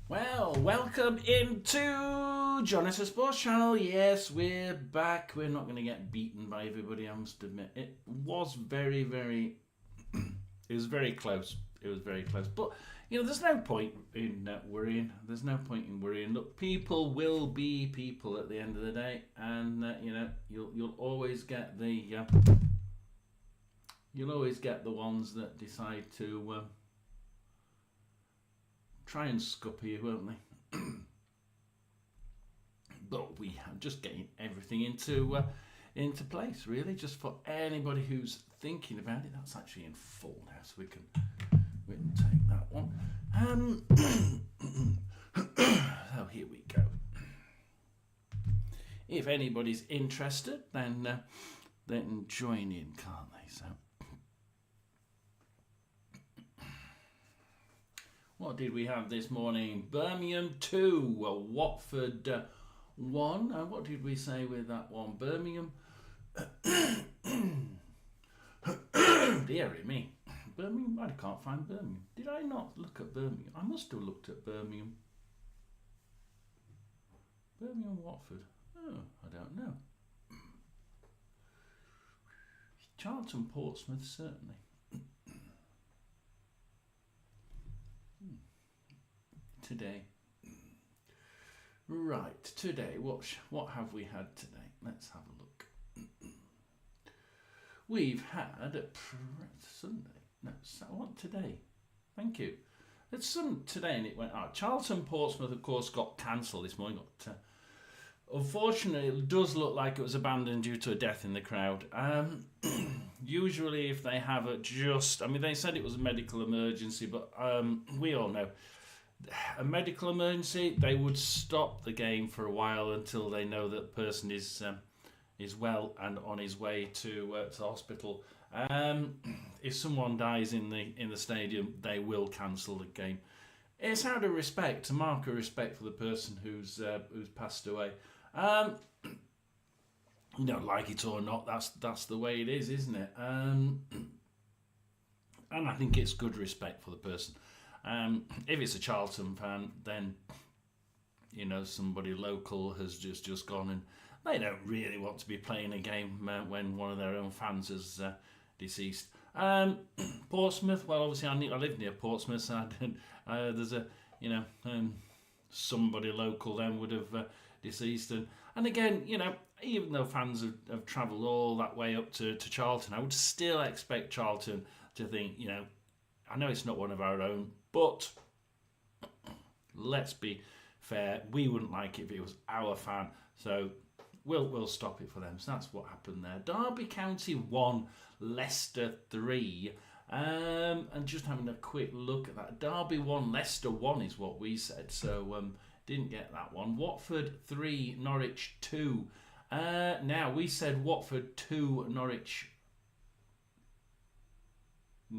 Well, welcome into Jonathan Sports Channel. Yes, we're back. We're not going to get beaten by everybody, I must admit. It was very, very... it was very close. It was very close. But, there's no point in worrying. There's no point in worrying. Look, people will be people at the end of the day. And, you'll always get the... you'll always get the ones that decide to... try and scupper you, won't they? But we are just getting everything into place, really. Just for anybody who's thinking about it, that's actually in full now, so we can take that one. So here we go. If anybody's interested, then they can join in, can't they? So. What did we have this morning? Birmingham 2, Watford 1. What did we say with that one? Birmingham. Dear me. Birmingham? I can't find Birmingham. Did I not look at Birmingham? I must have looked at Birmingham. Birmingham, Watford. Oh, I don't know. Charlton, Portsmouth, certainly. Today. Right, today, what have we had today? Let's have a look. We've had a Sunday. No, what today? Thank you. It's today, and it went out. Charlton Portsmouth, of course, got cancelled this morning. Unfortunately, it does look like it was abandoned due to a death in the crowd. Usually, if they have they said it was a medical emergency, but we all know. A medical emergency, they would stop the game for a while until they know that the person is well and on his way to the hospital. If someone dies in the stadium, they will cancel the game. It's out of respect, to mark a respect for the person who's passed away. You don't like it or not, that's the way it is, isn't it? And I think it's good respect for the person. If it's a Charlton fan, then somebody local has just gone, and they don't really want to be playing a game when one of their own fans is deceased. Portsmouth, well, obviously I live near Portsmouth, so there's somebody local then would have deceased, and again, even though fans have travelled all that way up to Charlton, I would still expect Charlton to think, I know it's not one of our own, but let's be fair. We wouldn't like it if it was our fan, so we'll stop it for them. So that's what happened there. Derby County 1, Leicester 3. And just having a quick look at that. Derby 1, Leicester 1 is what we said, so didn't get that one. Watford 3, Norwich 2. Now, we said Watford 2, Norwich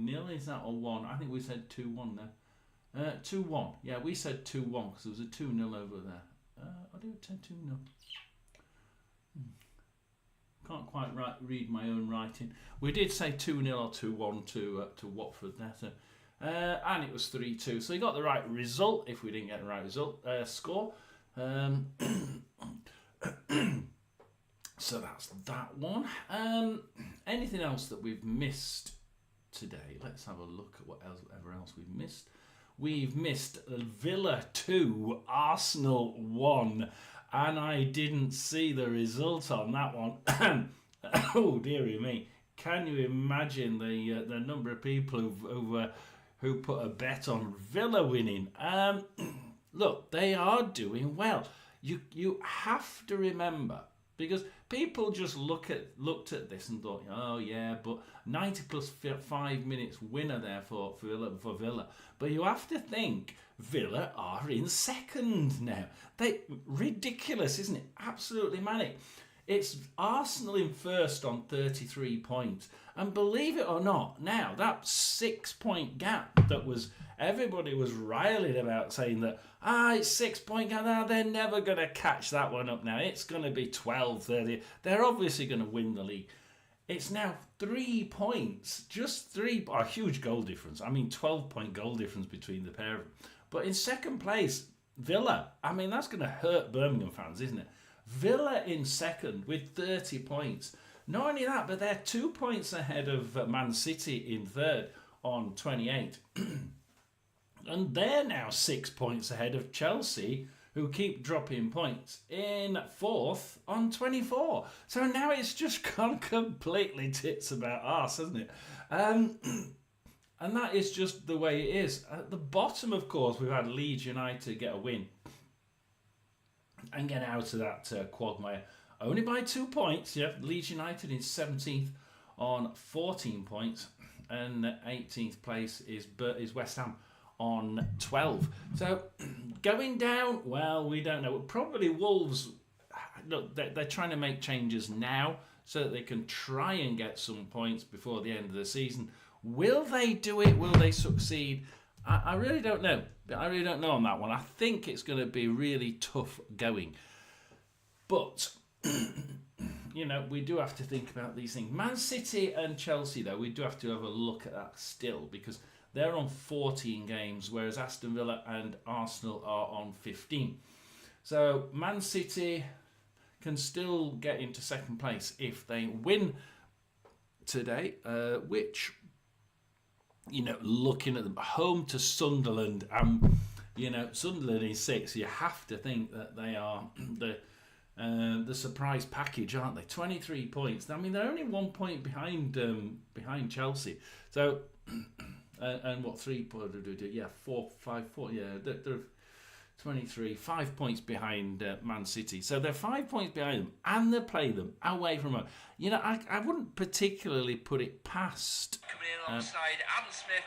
0, is that, or 1? I think we said 2-1 there. 2-1. Yeah, we said 2-1 because there was a 2-0 over there. I did say 2-0. Can't quite read my own writing. We did say 2-0 or 2-1 to Watford there. So, and it was 3-2. So you got the right result if we didn't get the right score. So that's that one. Anything else that we've missed today? Let's have a look at whatever else we've missed. We've missed Villa 2, Arsenal 1, and I didn't see the result on that one. Oh, dearie me. Can you imagine the number of people who put a bet on Villa winning? Look, they are doing well. You have to remember, because people just looked at this and thought, oh yeah, but 90 plus 5 minutes winner there for Villa. But you have to think Villa are in second now. Ridiculous, isn't it? Absolutely manic. It's Arsenal in first on 33 points. And believe it or not, now that 6-point gap that everybody was riling about, saying that, it's 6-point gap, now they're never going to catch that one up now. It's going to be 12, 30. They're obviously going to win the league. It's now 3 points, just a huge goal difference. I mean, 12-point goal difference between the pair of them. But in second place, Villa. I mean, that's going to hurt Birmingham fans, isn't it? Villa in second with 30 points. Not only that, but they're 2 points ahead of Man City in third on 28. And they're now 6 points ahead of Chelsea, who keep dropping points, in fourth on 24. So now it's just gone completely tits about arse, hasn't it? And that is just the way it is. At the bottom, of course, we've had Leeds United get a win and get out of that quagmire. Only by 2 points. Yeah, Leeds United in 17th on 14 points. And 18th place is West Ham on 12. So going down, well, we don't know. Probably Wolves, look, they're trying to make changes now so that they can try and get some points before the end of the season. Will they do it? Will they succeed? I really don't know. I really don't know on that one. I think it's going to be really tough going. But, you know, we do have to think about these things. Man City and Chelsea, though, we do have to have a look at that still, because they're on 14 games, whereas Aston Villa and Arsenal are on 15. So Man City can still get into second place if they win today, which, you know, looking at them, home to Sunderland, you know, Sunderland is 6. You have to think that they are the surprise package, aren't they? 23 points. I mean, they're only 1 point behind Chelsea. So, and what, 3 points? Yeah, 4, 5, 4. Yeah, they're 23, 5 points behind Man City. So they're 5 points behind them, and they play them away from home. You know, I wouldn't particularly put it past. Coming in alongside Adam Smith.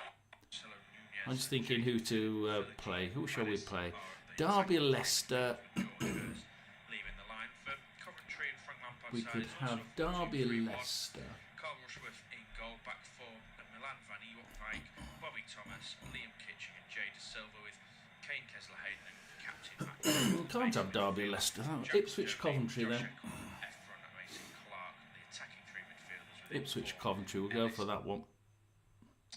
I'm just thinking who to play. Who shall we play? Derby, Leicester. We could have Derby, Leicester. Carl Rushworth in goal, back four, and Milan Van Ewijk, Bobby Thomas, Liam Kitching, and Jay De Silva with Kane Kesler-Hayden and Captain We can't have Derby, Leicester. Ipswich, Coventry then. Ipswich, Coventry. We'll go for that one.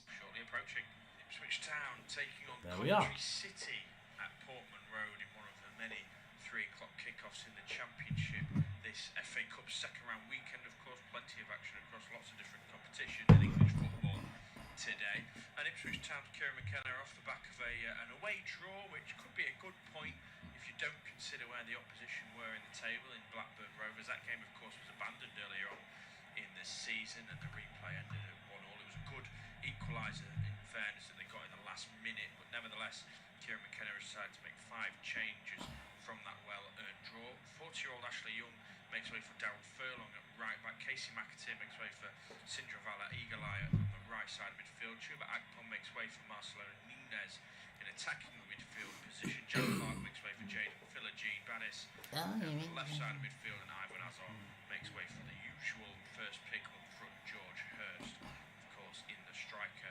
Shortly approaching Ipswich Town taking on Coventry City at Portman Road in one of the many 3 o'clock kickoffs in the Championship. This FA Cup second round weekend, of course, plenty of action across lots of different competitions in English football today. And Ipswich Town's Kieran McKenna are off the back of an away draw, which could be a good point if you don't consider where the opposition were in the table in Blackburn Rovers. That game, of course, was abandoned earlier on in the season, and the replay ended at 1-1. It was a good equaliser, in fairness, that they got in the last minute, but nevertheless, Kieran McKenna has decided to make 5 changes from that well-earned draw. 40-year-old Ashley Young makes way for Darren Furlong at right back. Casey McAteer makes way for Sindrivala Eagle-Eye on the right side of midfield. Chuba Akpom makes way for Marcelo Nunez in attacking midfield position. Jack Clark makes way for Jaden Philogene Badis on the left side of midfield, and Ivan Azar makes way for the usual first pick up front, George Hurst, of course, in the striker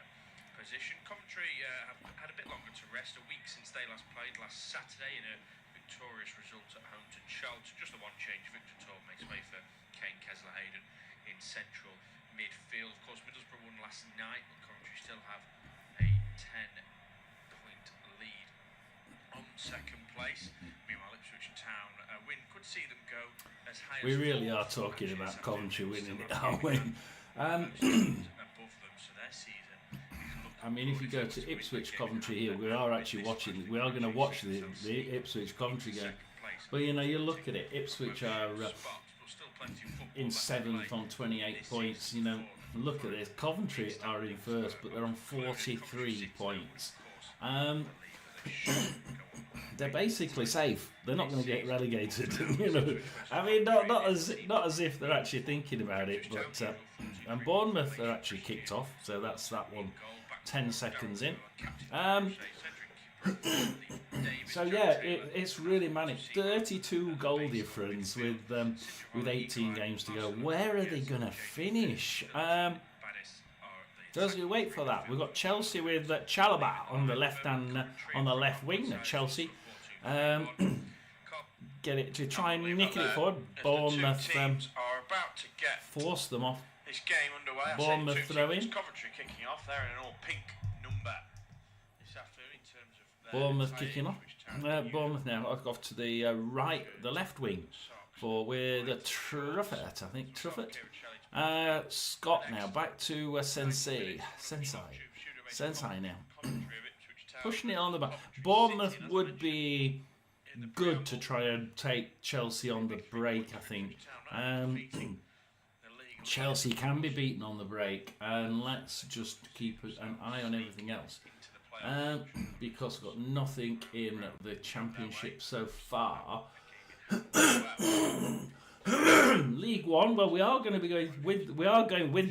position. Coventry have had a bit longer to rest, a week since they last played last Saturday in a victorious result at home to Charlton. Just the one change, Victor Torp makes way for Kane Kesler-Hayden in central midfield. Of course, Middlesbrough won last night, but Coventry still have a 10-point lead on second place. Meanwhile, Ipswich Town win could see them go as high as... We really are talking about Coventry winning it, aren't we? above them, so their season I mean, if you go to Ipswich Coventry here, we are actually watching. We are going to watch the Ipswich Coventry game. But you know, you look at it. Ipswich are in 7th on 28 points. You know, look at this. Coventry are in first, but they're on 43 points. They're basically safe. They're not going to get relegated. You know, I mean, not as if they're actually thinking about it. But and Bournemouth are actually kicked off, so that's that one. 10 seconds in. So yeah, it's really manic. 32 goal difference with 18 games to go. Where are they gonna finish? So as we wait for that, we've got Chelsea with Chalobah on the left wing. Chelsea get it to try and nick it forward. Bournemouth force them off. This game underway. Bournemouth throw in. Coventry kicking off there in an all pink number this afternoon in terms of Bournemouth kicking off. Bournemouth now off to the the left wing with Truffert, I think. Truffert. Scott now back to Sensei now. Pushing it on the back. Bournemouth would be good to try and take Chelsea on the break, I think. Chelsea can be beaten on the break, and let's just keep an eye on everything else. Because we've got nothing in the Championship so far. League One. Well, we are going with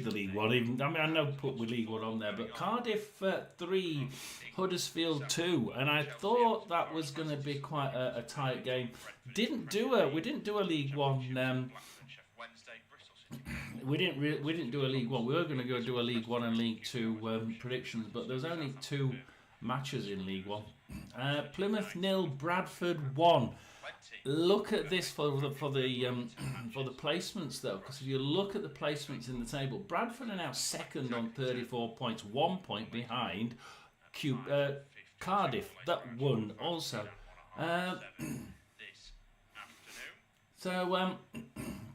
the League One. I know put with League One on there, but Cardiff 3, Huddersfield 2, and I thought that was going to be quite a tight game. We didn't do a League One. We didn't do a League One. We were going to go do a League One and League Two predictions, but there's only 2 matches in League One. Plymouth 0, Bradford 1. Look at this for the placements though, because if you look at the placements in the table, Bradford are now second on 34 points, 1 point behind Cardiff that won also.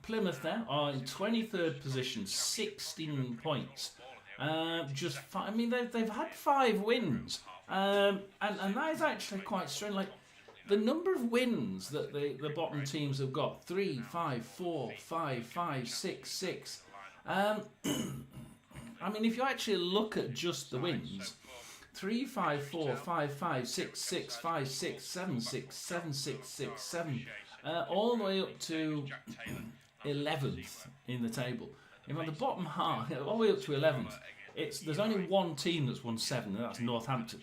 Plymouth there are in 23rd position, 16 points. They've had 5 wins, and that is actually quite strange. Like, the number of wins that the bottom teams have got, 3, 5, 4, 5, 5, 6, 6. If you actually look at just the wins, 3, 5, 4, 5, 5, 6, 6, 5, 6, 7, 6, 7, 6, 6, 7, all the way up to 11th in the table. The bottom half, all the way up to 11th, there's only one team that's won 7, and that's Northampton.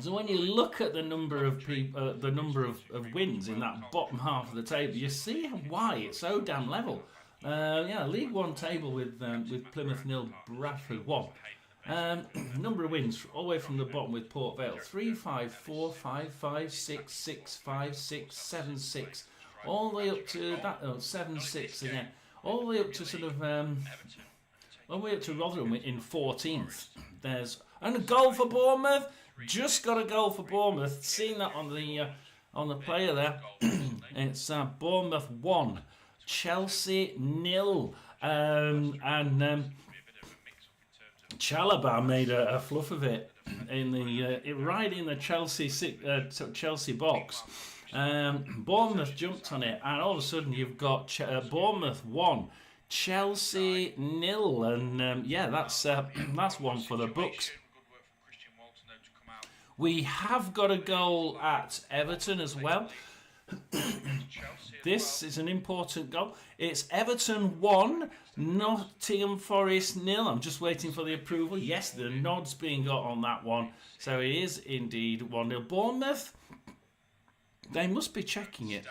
So when you look at the number of wins in that bottom half of the table, you see why it's so damn level. League One table with Plymouth 0, Bradford 1. Number of wins all the way from the bottom with Port Vale 3, 5, 4, 5, 5, 6, 6, 5, 6, 7, 6, all the way up to that 7, 6 again, all the way up to all the way up to Rotherham in 14th. And a goal for Bournemouth. Just got a goal for Bournemouth. Seen that on the player there. It's Bournemouth 1, Chelsea 0, and Chalobah made a fluff of it right in the Chelsea box. Bournemouth jumped on it, and all of a sudden you've got Bournemouth 1, Chelsea 0, and that's one for the books. We have got a goal at Everton as well. This is an important goal. It's Everton 1, Nottingham Forest 0. I'm just waiting for the approval. Yes, the nod's being got on that one. So it is indeed 1-0. Bournemouth, they must be checking it. So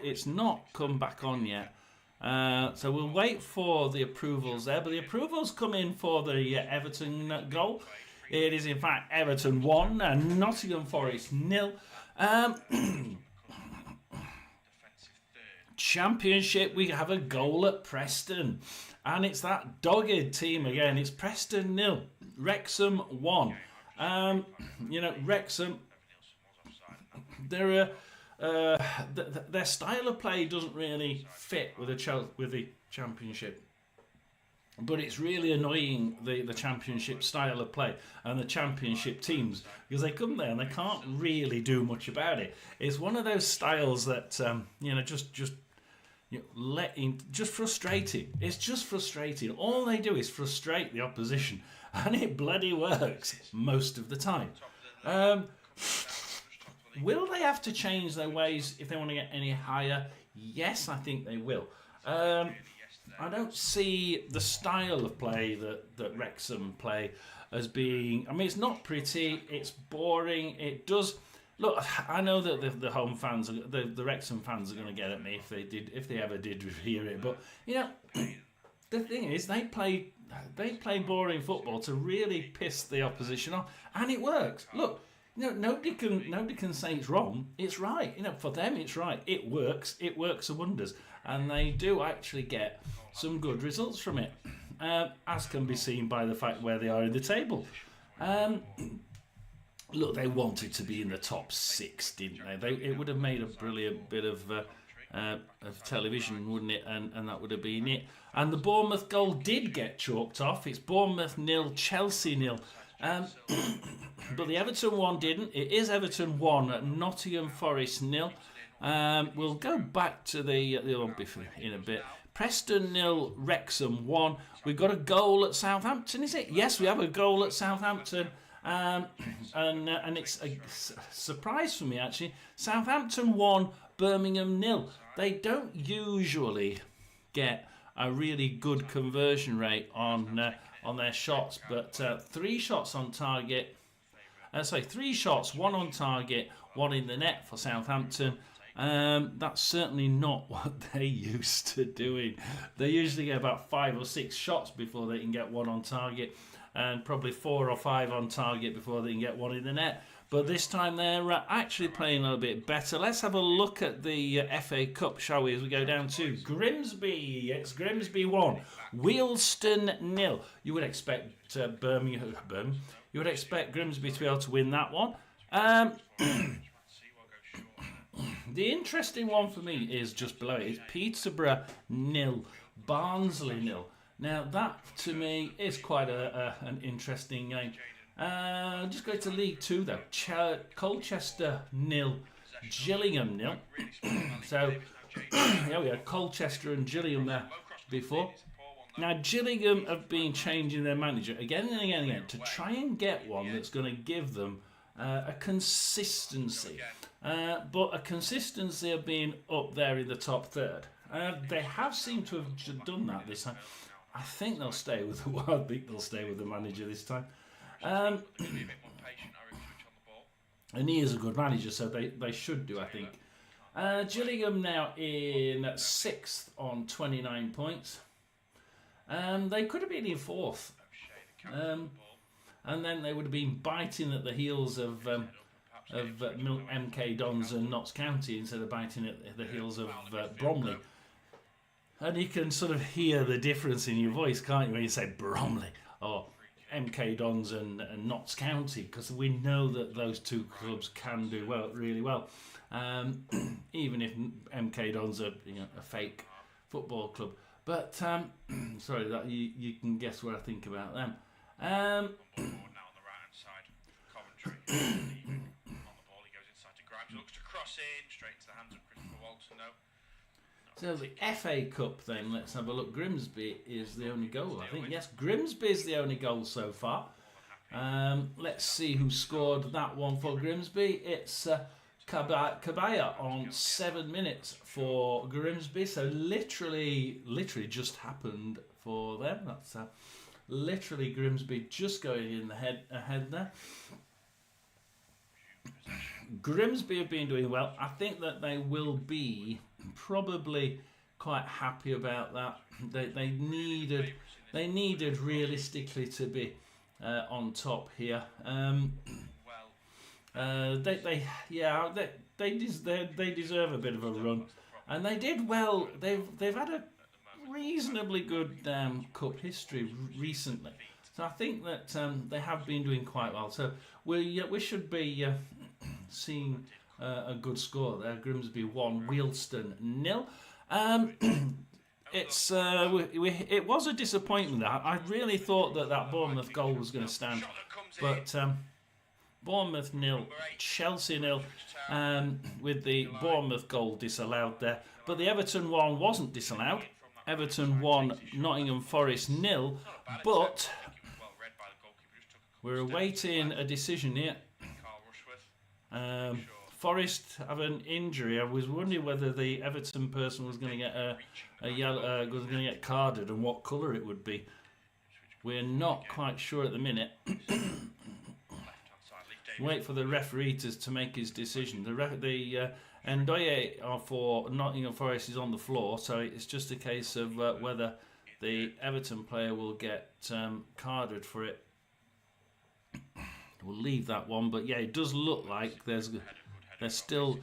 it's not come back on yet. So we'll wait for the approvals there. But the approvals come in for the Everton goal. It is in fact Everton 1 and Nottingham Forest 0. Championship, we have a goal at Preston, and it's that dogged team again. It's Preston 0, Wrexham 1. Wrexham, their style of play doesn't really fit with the Championship. But it's really annoying, the Championship style of play and the Championship teams, because they come there and they can't really do much about it. It's one of those styles that just frustrating. It's just frustrating. All they do is frustrate the opposition, and it bloody works most of the time. Will they have to change their ways if they want to get any higher? Yes, I think they will. I don't see the style of play that Wrexham play as being... it's not pretty, it's boring, it does... Look, I know that the home fans, the Wrexham fans are going to get at me if they ever did hear it, but, the thing is, they play boring football to really piss the opposition off, and it works. Look, nobody can say it's wrong. It's right. For them, it's right. It works. It works wonders, and they do actually get some good results from it, as can be seen by the fact where they are in the table. Look, they wanted to be in the top 6, didn't they? It would have made a brilliant bit of television, wouldn't it? And that would have been it. And the Bournemouth goal did get chalked off. It's Bournemouth 0, Chelsea 0. But the Everton one didn't. It is Everton 1, Nottingham Forest 0. We'll go back to the Olympic in a bit. Preston 0, Wrexham 1. We've got a goal at Southampton, is it? Yes, we have a goal at Southampton. And it's a surprise for me, actually. Southampton 1, Birmingham 0. They don't usually get a really good conversion rate on their shots, but 3 shots on target. 3 shots, 1 on target, 1 in the net for Southampton. That's certainly not what they're used to doing. They usually get about 5 or 6 shots before they can get 1 on target, and probably 4 or 5 on target before they can get 1 in the net. But this time they're actually playing a little bit better. Let's have a look at the FA Cup, shall we, as we go down to Grimsby. It's Grimsby 1, Wealdstone 0. You would expect Birmingham. You would expect Grimsby to be able to win that one. The interesting one for me is just below it. It's Peterborough 0, Barnsley 0. Now that to me is quite an interesting game. Just go to League 2 though. Colchester 0, Gillingham 0. So yeah, we had Colchester and Gillingham there before. Now Gillingham have been changing their manager again and again and again to try and get one that's going to give them a consistency. But a consistency of being up there in the top third. They have seemed to have done that this time. I think they'll stay with the manager this time. And he is a good manager, so they should do, I think. Gillingham now in 6th on 29 points. They could have been in 4th. And then they would have been biting at the heels of MK Dons and Notts County instead of biting at the heels of Bromley. And you can sort of hear the difference in your voice, can't you, when you say Bromley or MK Dons and Notts County, because we know that those two clubs can do really well. Even if MK Dons are a fake football club. But, sorry, that you can guess what I think about them. Now on the right-hand side, Coventry on the ball. He goes inside to Grimes. Looks to cross in, straight to the hands of Christopher Walton. No. So the FA Cup then, let's have a look. Grimsby is the only goal, I think. Yes, Grimsby is the only goal so far. Let's see who scored that one for Grimsby. It's Kabaya on 7 minutes for Grimsby. So literally just happened for them. That's literally Grimsby just going in the ahead there. Grimsby have been doing well. I think that they will be probably quite happy about that. They needed realistically to be on top here. They deserve a bit of a run, and they did well. They've had a reasonably good cup history recently, so I think that they have been doing quite well. So we should be seeing a good score there. Grimsby 1, Wealdstone 0. It was a disappointment. I really thought that Bournemouth goal was going to stand, but Bournemouth 0, Chelsea 0, with the Bournemouth goal disallowed there. But the Everton one wasn't disallowed. Everton 1, Nottingham Forest 0, but we're awaiting a decision here. Forest have an injury. I was wondering whether the Everton person was going to get a yellow, was going to get carded, and what colour it would be. We're not quite sure at the minute. Wait for the referee to make his decision. The Ndoye for Nottingham Forest is on the floor, so it's just a case of whether the Everton player will get carded for it. We'll leave that one, but yeah, it does look like they're still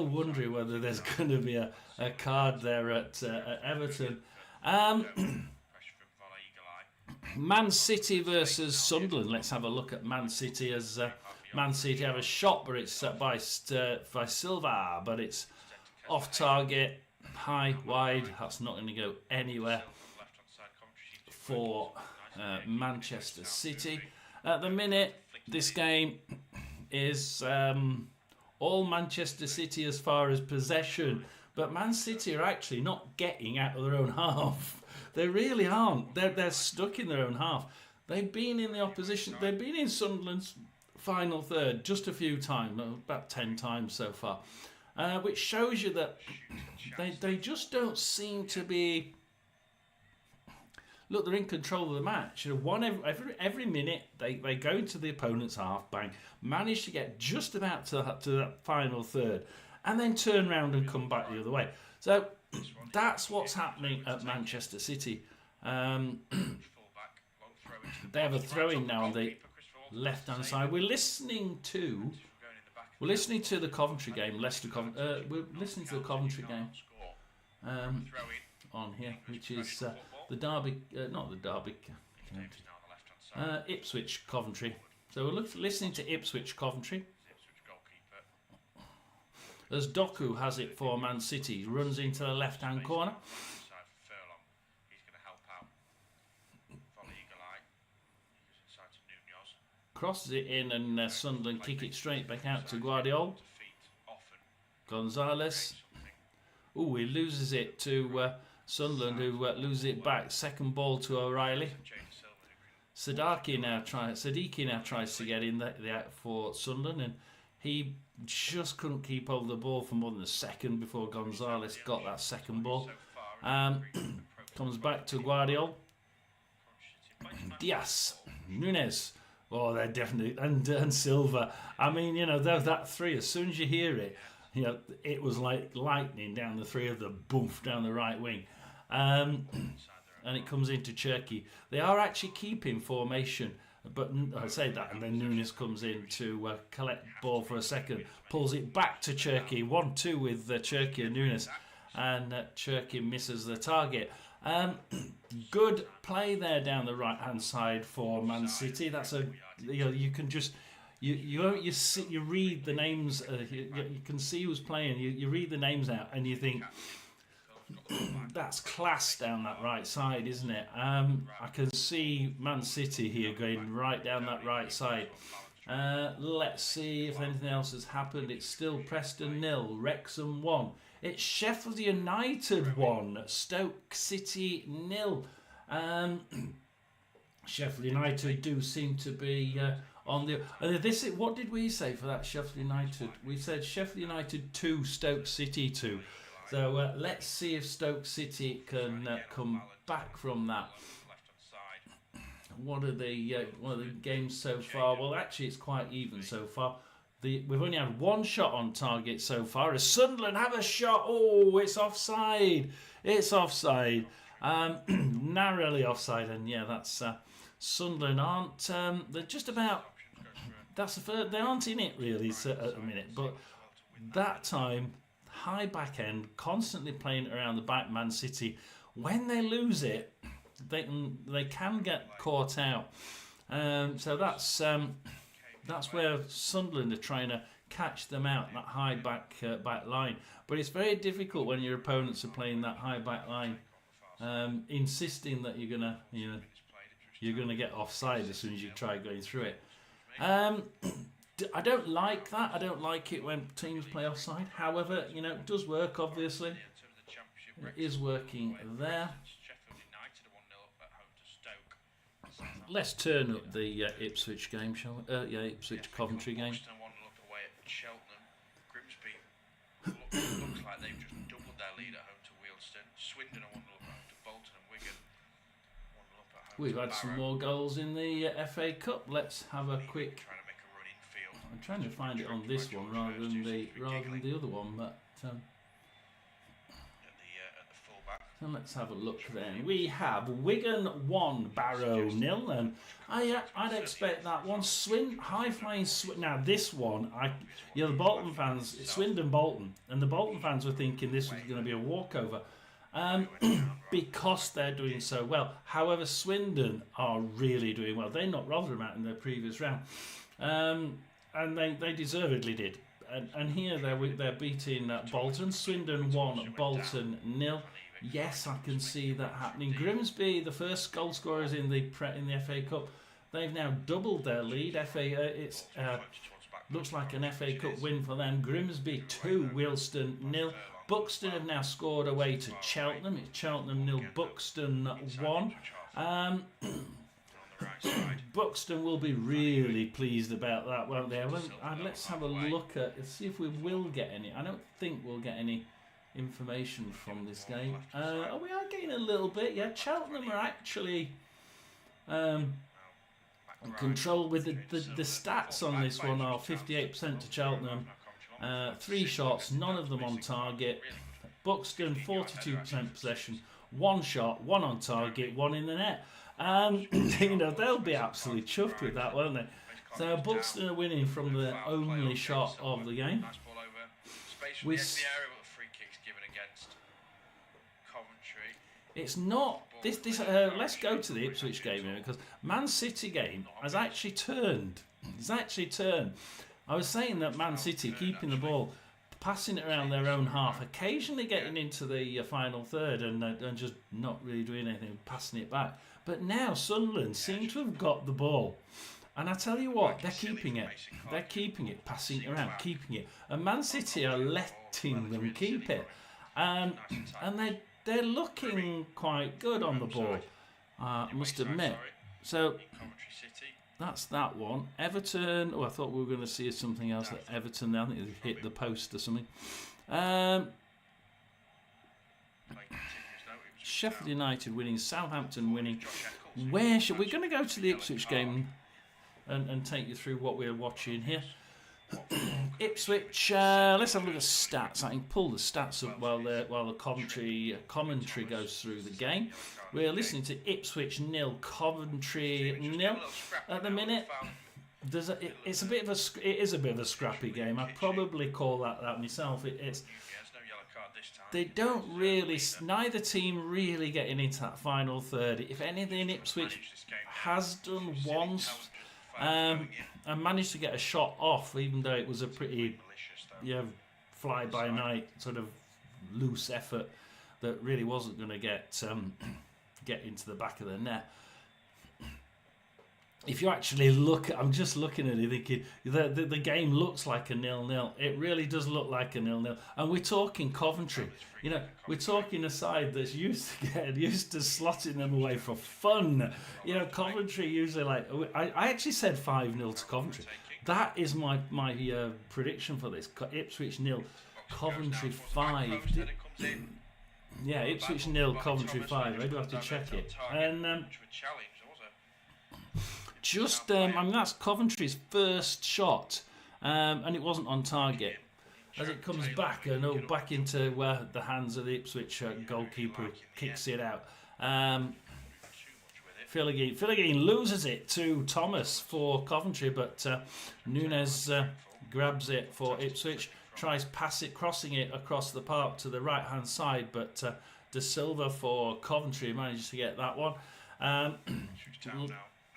wondering whether there's going to be a card there at Everton. Man City versus Sunderland. Let's have a look at Man City as Man City have a shot, but it's by Silva, but it's off target, high, wide. That's not going to go anywhere for Manchester City. At the minute, this game is all Manchester City as far as possession, but Man City are actually not getting out of their own half. They really aren't. They're stuck in their own half. They've been in the opposition. They've been in Sunderland's final third just a few times, about 10 times so far, which shows you that they just don't seem to be. Look, they're in control of the match. Every minute they go into the opponent's half, bang, manage to get just about to that final third, and then turn around and come back the other way. So that's what's happening at Manchester City. They have a throw-in now on the left-hand side. We're listening to the Coventry game. We're listening to the Coventry game on here, which is the Derby, not the Derby, Ipswich Coventry. So we're listening to Ipswich Coventry. As Doku has it for Man City, runs into the left-hand corner. Crosses it in, and Sunderland kick it straight back out to Guardiola. Gonzalez. Oh, he loses it to Sunderland, who loses it back. Second ball to O'Reilly. Sadiki now tries to get in the for Sunderland, and he just couldn't keep hold of the ball for more than a second before Gonzalez got that second ball. Comes back to Guardiola. Diaz, Nunes. Oh, they're definitely, and Silva. I mean, you know, that three, as soon as you hear it, you know, it was like lightning down the three of them, boof, down the right wing. And it comes into Cherki. They are actually keeping formation, but I say that, and then Nunes comes in to collect ball for a second, pulls it back to Cherki, 1-2 with Cherki and Nunes, and Cherki misses the target. Good play there down the right hand side for Man City. That's you can just you read the names. You can see who's playing. You read the names out, and you think that's class down that right side, isn't it? I can see Man City here going right down that right side. Let's see if anything else has happened. It's still Preston 0, Wrexham 1. It's Sheffield United 1, Stoke City 0. Sheffield United do seem to be on the. What did we say for that Sheffield United? We said Sheffield United 2, Stoke City 2. So let's see if Stoke City can come back from that. What are the games so far? Well, actually, it's quite even so far. We've only had one shot on target so far. As Sunderland have a shot, oh, it's offside. It's offside, narrowly offside, and yeah, that's Sunderland aren't. They're just about. That's the first. They aren't in it really at the minute, but that time, high back end, constantly playing around the back. Man City, when they lose it, they can get caught out. So that's where Sunderland are trying to catch them out, that high back line. But it's very difficult when your opponents are playing that high back line, insisting that you're gonna get offside as soon as you try going through it. I don't like that. I don't like it when teams play offside. However, you know, it does work. Obviously, it is working there. Let's turn up the Ipswich game, shall we? Ipswich Coventry game. Looks like they've just doubled their lead at home to Wealdstone. Swindon are 1-0 at home to Bolton, and Wigan 1-0 at home. We've had some more goals in the FA Cup. Let's have a quick. Trying to make a run infield. I'm trying to find it on this one rather than the other one, but. So let's have a look then. We have Wigan 1, Barrow 0, and I'd expect that one. High-flying Swindon. Now this one, the Bolton fans, it's Swindon Bolton, and the Bolton fans were thinking this was going to be a walkover. because they're doing so well. However, Swindon are really doing well. They knocked Rotherham out in their previous round, and they deservedly did. And here they're beating Bolton. Swindon 1, Bolton 0. Yes, I can see that happening. Grimsby, the first goal scorers in the FA Cup, they've now doubled their lead. It's looks like an FA Cup win for them. Grimsby 2, Wealdstone 0. Buxton have now scored away to Cheltenham. It's Cheltenham 0, Buxton 1. Buxton will be really pleased about that, won't they? Let's have a look at it, see if we will get any. I don't think we'll get any information from this game. We are getting a little bit. Yeah, Cheltenham are actually in control with the stats on this one are 58% to Cheltenham. 3 shots, none of them on target. Buxton 42% possession, 1 shot, 1 on target, 1 in the net. They'll be absolutely chuffed with that, won't they? So Buxton are winning from the only shot of the game. It's not this. Let's go to the Ipswich game here, because Man City game has actually turned. It's actually turned. I was saying that Man City keeping the ball, passing it around their own half, occasionally getting into the final third and just not really doing anything, passing it back. But now Sunderland seem to have got the ball. And I tell you what, they're keeping it. They're keeping it, passing it around, keeping it. And Man City are letting them keep it. And they're looking quite good on the ball, I must admit. So that's that one. Everton, I thought we were going to see something else at Everton. I think they hit the post or something. Sheffield United winning, Southampton winning. We're going to go to the Ipswich game and take you through what we're watching here. Ipswich, let's have a look at stats. I can pull the stats up while the commentary goes through the game. We're listening to Ipswich 0, Coventry 0 at the minute. It is a bit of a scrappy game. I'd probably call that myself. They don't really, neither team really getting into that final third. If anything, Ipswich has done once and managed to get a shot off, even though it was a pretty fly-by-night sort of loose effort that really wasn't going to get into the back of the net. If you actually look, I'm just looking at it thinking the game looks like a 0-0. It really does look like a 0-0. And we're talking Coventry. We're talking a side that's used to slotting them away for fun. Coventry usually I actually said 5-0 to Coventry. That is my prediction for this. Ipswich 0, Coventry 5. Yeah, Ipswich 0, Coventry 5. I do have to check it. And that's Coventry's first shot, and it wasn't on target. As it comes back, back into the hands of the Ipswich goalkeeper, who kicks it out. Filigine loses it to Thomas for Coventry, but Nunes grabs it for Ipswich, tries crossing it across the park to the right-hand side, but De Silva for Coventry manages to get that one.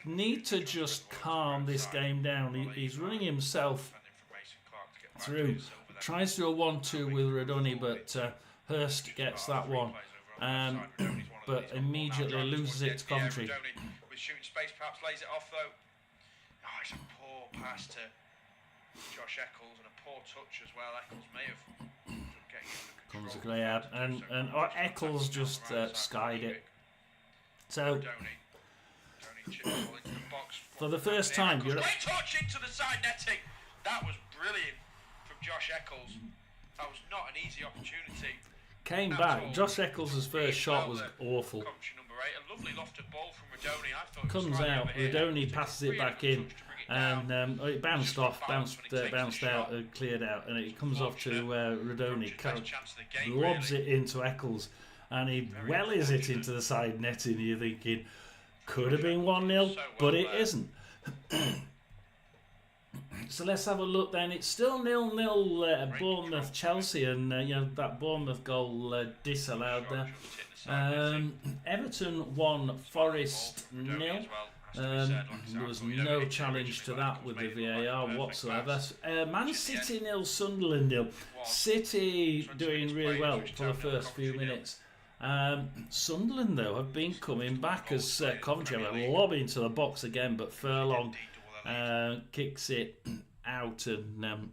Need to just calm this game down. He's running himself through. Tries to do a 1-2 with Radoni, but Hurst gets that one. But immediately loses it to Coventry. With shooting space, perhaps lays it off though. It's a poor pass to Josh Eccles and a poor touch as well. Eccles may have comes a grey out, and Eccles just skied it. So for the first time, great touch into the side netting. That was brilliant from Josh Eccles. That was not an easy opportunity. Came back. Josh Eccles' first shot was awful. Number 8, a lovely lofted ball from Radoni. I thought comes out. Radoni passes it back in, and it bounced off, bounced out, cleared out, and it comes off to Radoni. Lobs it into Eccles, and he wellies it into the side netting. You're thinking, could have been 1-0, but it isn't. So let's have a look then. It's still 0-0 Bournemouth Chelsea, and that Bournemouth goal disallowed there. Everton 1, Forest 0. There was no challenge to that with the VAR whatsoever. Man City 0, Sunderland 0. City doing really well for the first few minutes. Sunderland though have been coming back as Coventry have a lob into the box again, but Furlong kicks it out, and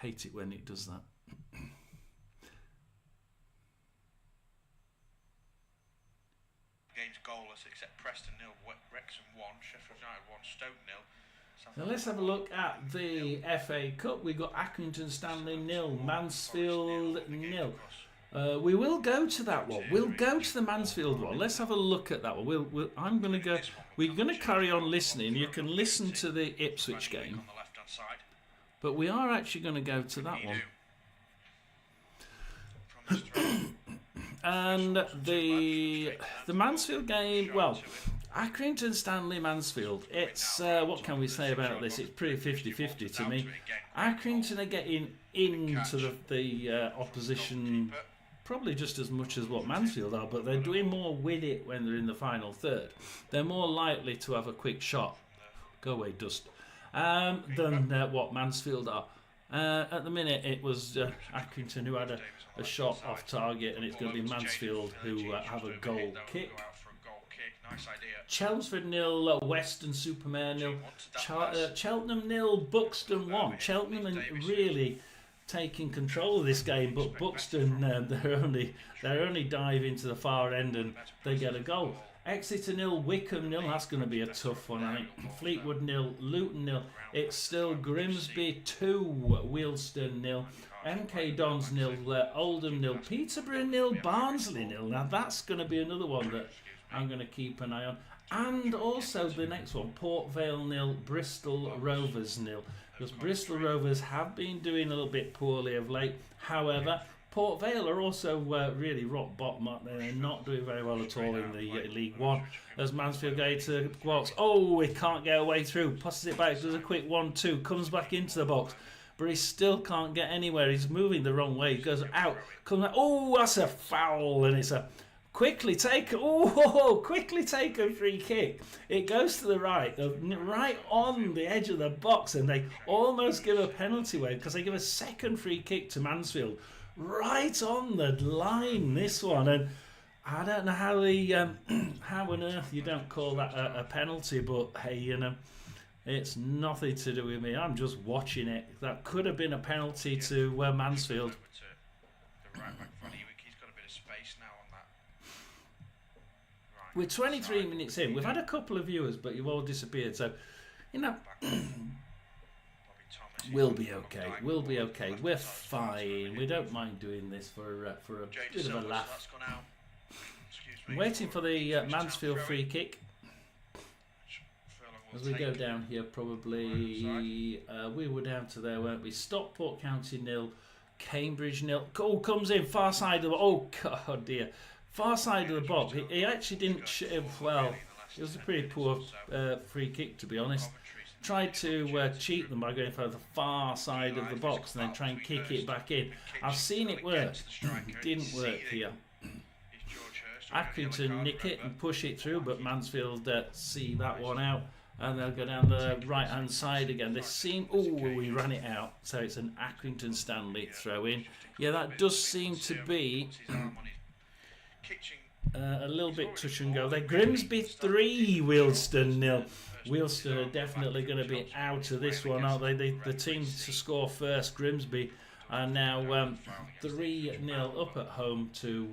hate it when it does that. Game's goalless except Preston 0, Wrexham 1, Sheffield United 1, Stoke 0. So let's have a look at the FA Cup. We've got Accrington Stanley 0, Mansfield 0. We will go to that one. We'll go to the Mansfield one. Let's have a look at that one. I'm going to go. We're going to carry on listening. You can listen to the Ipswich game, but we are actually going to go to that one. And the Mansfield game. Well, Accrington Stanley Mansfield. It's what can we say about this? It's pretty 50-50 to me. Accrington are getting into the opposition probably just as much as what Mansfield are, but they're doing more with it when they're in the final third. They're more likely to have a quick shot. Go away, dust. Than what Mansfield are. At the minute, it was Accrington who had a shot off target, and it's going to be Mansfield who have a goal kick. Chelmsford 0, Western Supermare 0, Cheltenham 0, Buxton 1. Cheltenham are really taking control of this game, but Buxton they're only dive into the far end and they get a goal. Exeter 0, Wickham 0. That's going to be a tough one, I think. Fleetwood 0, Luton 0. It's still Grimsby 2, Wealdstone 0. MK Dons 0, Oldham 0, Peterborough 0, Barnsley 0. Now that's going to be another one that I'm going to keep an eye on. And also the next one, Port Vale 0, Bristol Rovers 0. Because Bristol Rovers have been doing a little bit poorly of late. However, Port Vale are also really rock bottom. They're not doing very well at all in the League One. As Mansfield goes to the box, he can't get away through. Passes it back, does a quick 1-2, comes back into the box. But he still can't get anywhere. He's moving the wrong way. He goes out, comes out. That's a foul, and it's a quickly taken free kick. It goes to the right on the edge of the box, and they almost give a penalty away because they give a second free kick to Mansfield right on the line. This one, and I don't know how how on earth you don't call that a penalty, but hey, it's nothing to do with me. I'm just watching it. That could have been a penalty to Mansfield. We're 23 minutes in. We've had a couple of viewers, but you've all disappeared. So, we'll be okay. We'll be okay. We're fine. We don't mind doing this for a bit of a laugh. I'm waiting for the Mansfield free kick. As we go down here, probably we were down to there, weren't we? Stockport County 0, Cambridge 0. Comes in far side of the. God dear. Far side of the box. He actually didn't. Well, it was a pretty poor free kick, to be honest. Tried to cheat them by going for the far side of the box and then try and kick it back in. I've seen it work. It didn't work here. Accrington nick it and push it through, but Mansfield see that one out, and they'll go down the right hand side again. They seem. We ran it out. So it's an Accrington Stanley throw in. Yeah, that does seem to be. A little bit touch and go there. Grimsby 3, Wealdstone 0. Wealdstone are definitely going to be out of this one, aren't they? The team to score first, Grimsby, are now 3-0 up at home to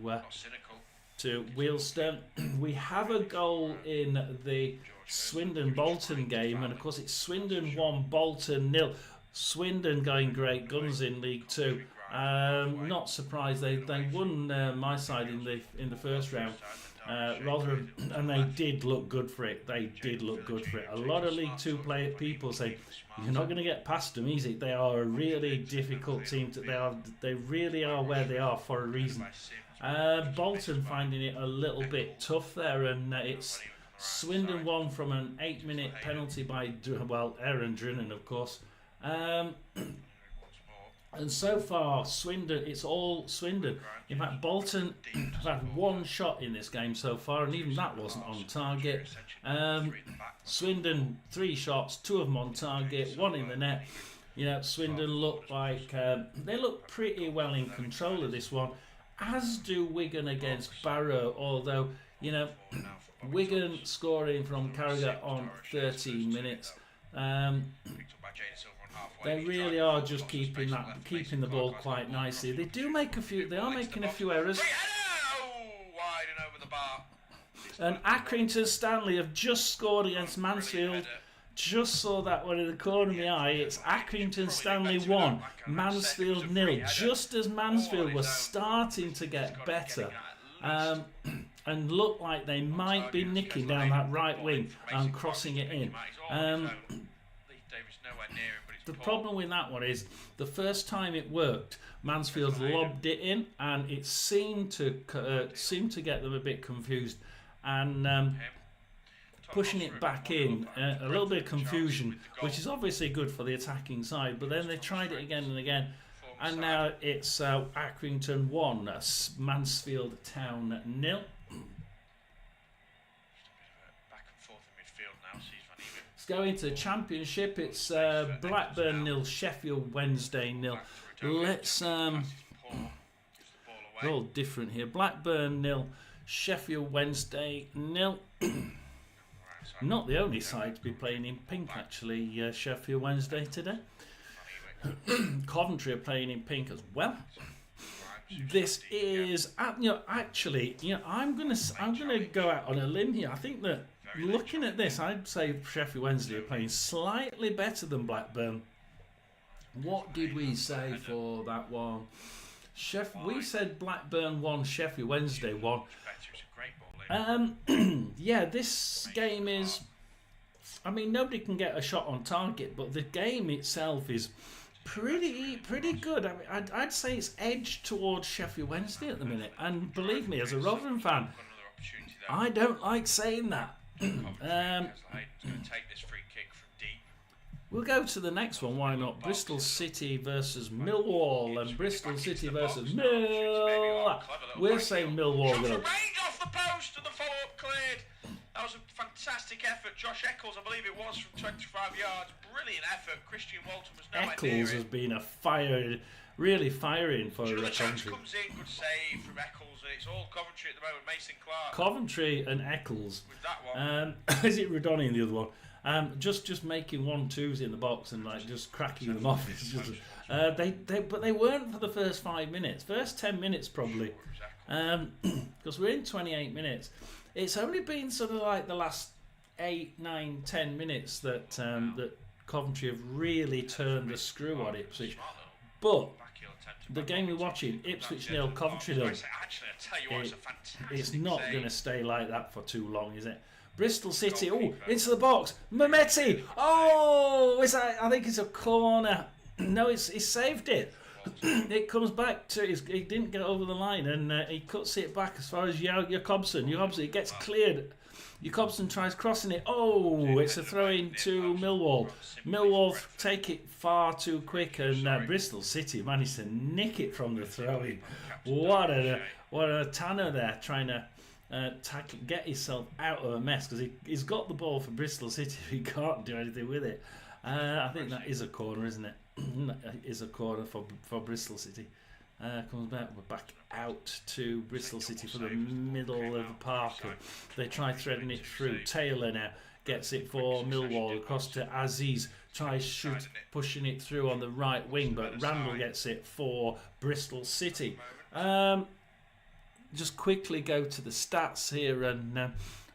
Wealdstone. We have a goal in the Swindon-Bolton game, and of course it's Swindon 1, Bolton 0. Swindon going great guns in League 2. Not surprised they won my side in the first round, Rotherham, and they did look good for it. They did look good for it. A lot of League 2 people say you're not going to get past them easy. They are a really difficult team. They really are where they are for a reason. Bolton finding it a little bit tough there, and it's Swindon won from an 8-minute penalty by, Aaron Drinan, of course. And so far, Swindon, it's all Swindon. In fact, Bolton have had one shot in this game so far, and even that wasn't on target. Swindon, 3 shots, 2 of them on target, 1 in the net. You know, Swindon look like they look pretty well in control of this one, as do Wigan against Barrow. Although, you know, Wigan scoring from Carragher on 13 minutes. They really are just keeping the ball quite nicely. They do make a few. They are making a few errors. And Accrington Stanley have just scored against Mansfield. Just saw that one in the corner of my eye. It's Accrington Stanley 1, Mansfield 0. Just as Mansfield was starting to get better, and look like they might be nicking down that right wing and crossing it in. The problem with that one is the first time it worked, Mansfield lobbed it in, and it seemed to get them a bit confused, and pushing it back in, a little bit of confusion, which is obviously good for the attacking side. But then they tried it again and again, and now it's Accrington 1, Mansfield Town 0. Going to the Championship, it's Blackburn 0, Sheffield Wednesday 0. Let's they're all different here. Blackburn 0, Sheffield Wednesday 0. Not the only side to be playing in pink, actually. Sheffield Wednesday today. Coventry are playing in pink as well. This is, I'm gonna go out on a limb here. I think that, looking at this, I'd say Sheffield Wednesday are playing slightly better than Blackburn. What did we say for that one? We said Blackburn 1, Sheffield Wednesday 1. Yeah, this game is... I mean, nobody can get a shot on target, but the game itself is pretty good. I mean, I'd say it's edged towards Sheffield Wednesday at the minute. And believe me, as a Rotherham fan, I don't like saying that. We'll go to the next one, why not? Bristol City versus Millwall, and Bristol City versus Millwall. We're saying Millwall though. Off the post and the follow-up cleared. That was a fantastic effort. Josh Eccles, I believe it was, from 25 yards. Brilliant effort. Christian Walton was nowhere near it. Eccles has been really firing for Coventry. Comes in, good save from Eccles, and it's all Coventry at the moment. Mason Clark. Coventry and Eccles. With that one. Is it Rodoni in the other one? Just making 1-2s in the box and like just cracking them off. It's just, but they weren't for the first 5 minutes. First 10 minutes probably, because we're in 28 minutes. It's only been sort of like the last 8, 9, 10 minutes that that Coventry have really turned the screw on Ipswich. But the game we're watching, Ipswich 0, Coventry 0. It's not going to stay like that for too long, is it? Bristol City, into the box. Mehmeti, I think it's a corner. No, he saved it. It comes back to, he didn't get over the line, and he cuts it back as far as Jacobson. It gets cleared. Jacobson tries crossing it. It's a throw-in to Millwall. Millwall take it far too quick, and Bristol City managed to nick it from the throw-in. What a Tanner there trying to get himself out of a mess, because he's got the ball for Bristol City. He can't do anything with it. I think that is a corner, isn't it? That is a corner for Bristol City. Comes back out to Bristol City for the middle of the park. They try threading it through. Taylor now gets it for Millwall across to Aziz. Tries pushing it through on the right wing, but Randall gets it for Bristol City. Just quickly go to the stats here, and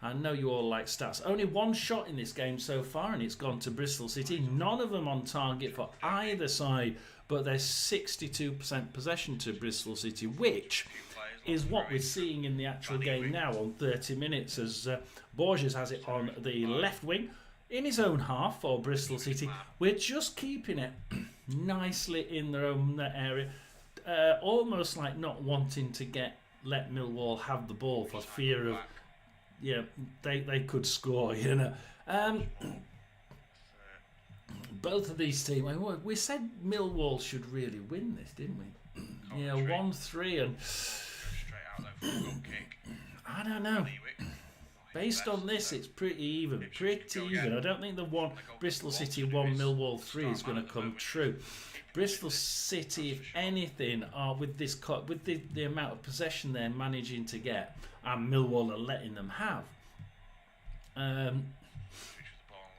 I know you all like stats. Only one shot in this game so far, and it's gone to Bristol City. None of them on target for either side, but there's 62% possession to Bristol City, which is what we're seeing in the actual game now on 30 minutes, as Borges has it on the left wing in his own half for Bristol City. We're just keeping it nicely in their own area, almost like not wanting to let Millwall have the ball for fear of yeah, they could score, you know. Both of these teams, we said Millwall should really win this, didn't we? Yeah, 1-3 and Straight out though for a goal kick. I don't know. Based on this, it's pretty even. I don't think the one Bristol City 1 Millwall 3 is going to come true. Bristol City, if anything, are with the amount of possession they're managing to get, and Millwall are letting them have.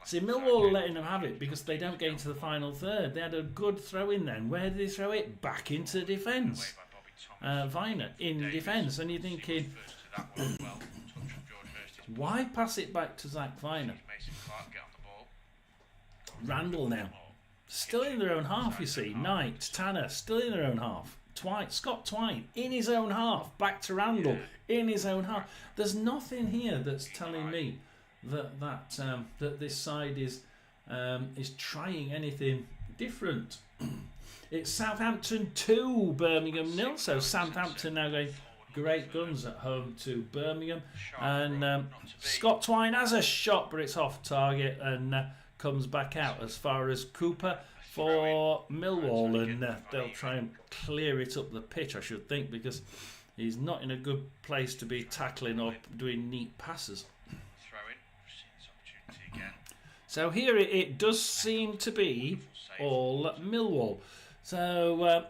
See, Millwall are letting them have it because they don't get into the final third. They had a good throw in then. Where did they throw it? Back into defence. Viner in defence, and you're thinking, why pass it back to Zach Viner? Randall now. Still in their own half, you see. Knight, Tanner, still in their own half. Scott Twine, in his own half. Back to Randall, in his own half. There's nothing here that's telling me that this side is trying anything different. It's Southampton 2, Birmingham 0. So Southampton now going great guns at home to Birmingham. And Scott Twine has a shot, but it's off target and comes back out as far as Cooper for Millwall. And they'll try and clear it up the pitch, I should think, because he's not in a good place to be tackling or doing neat passes. So here it does seem to be all Millwall. So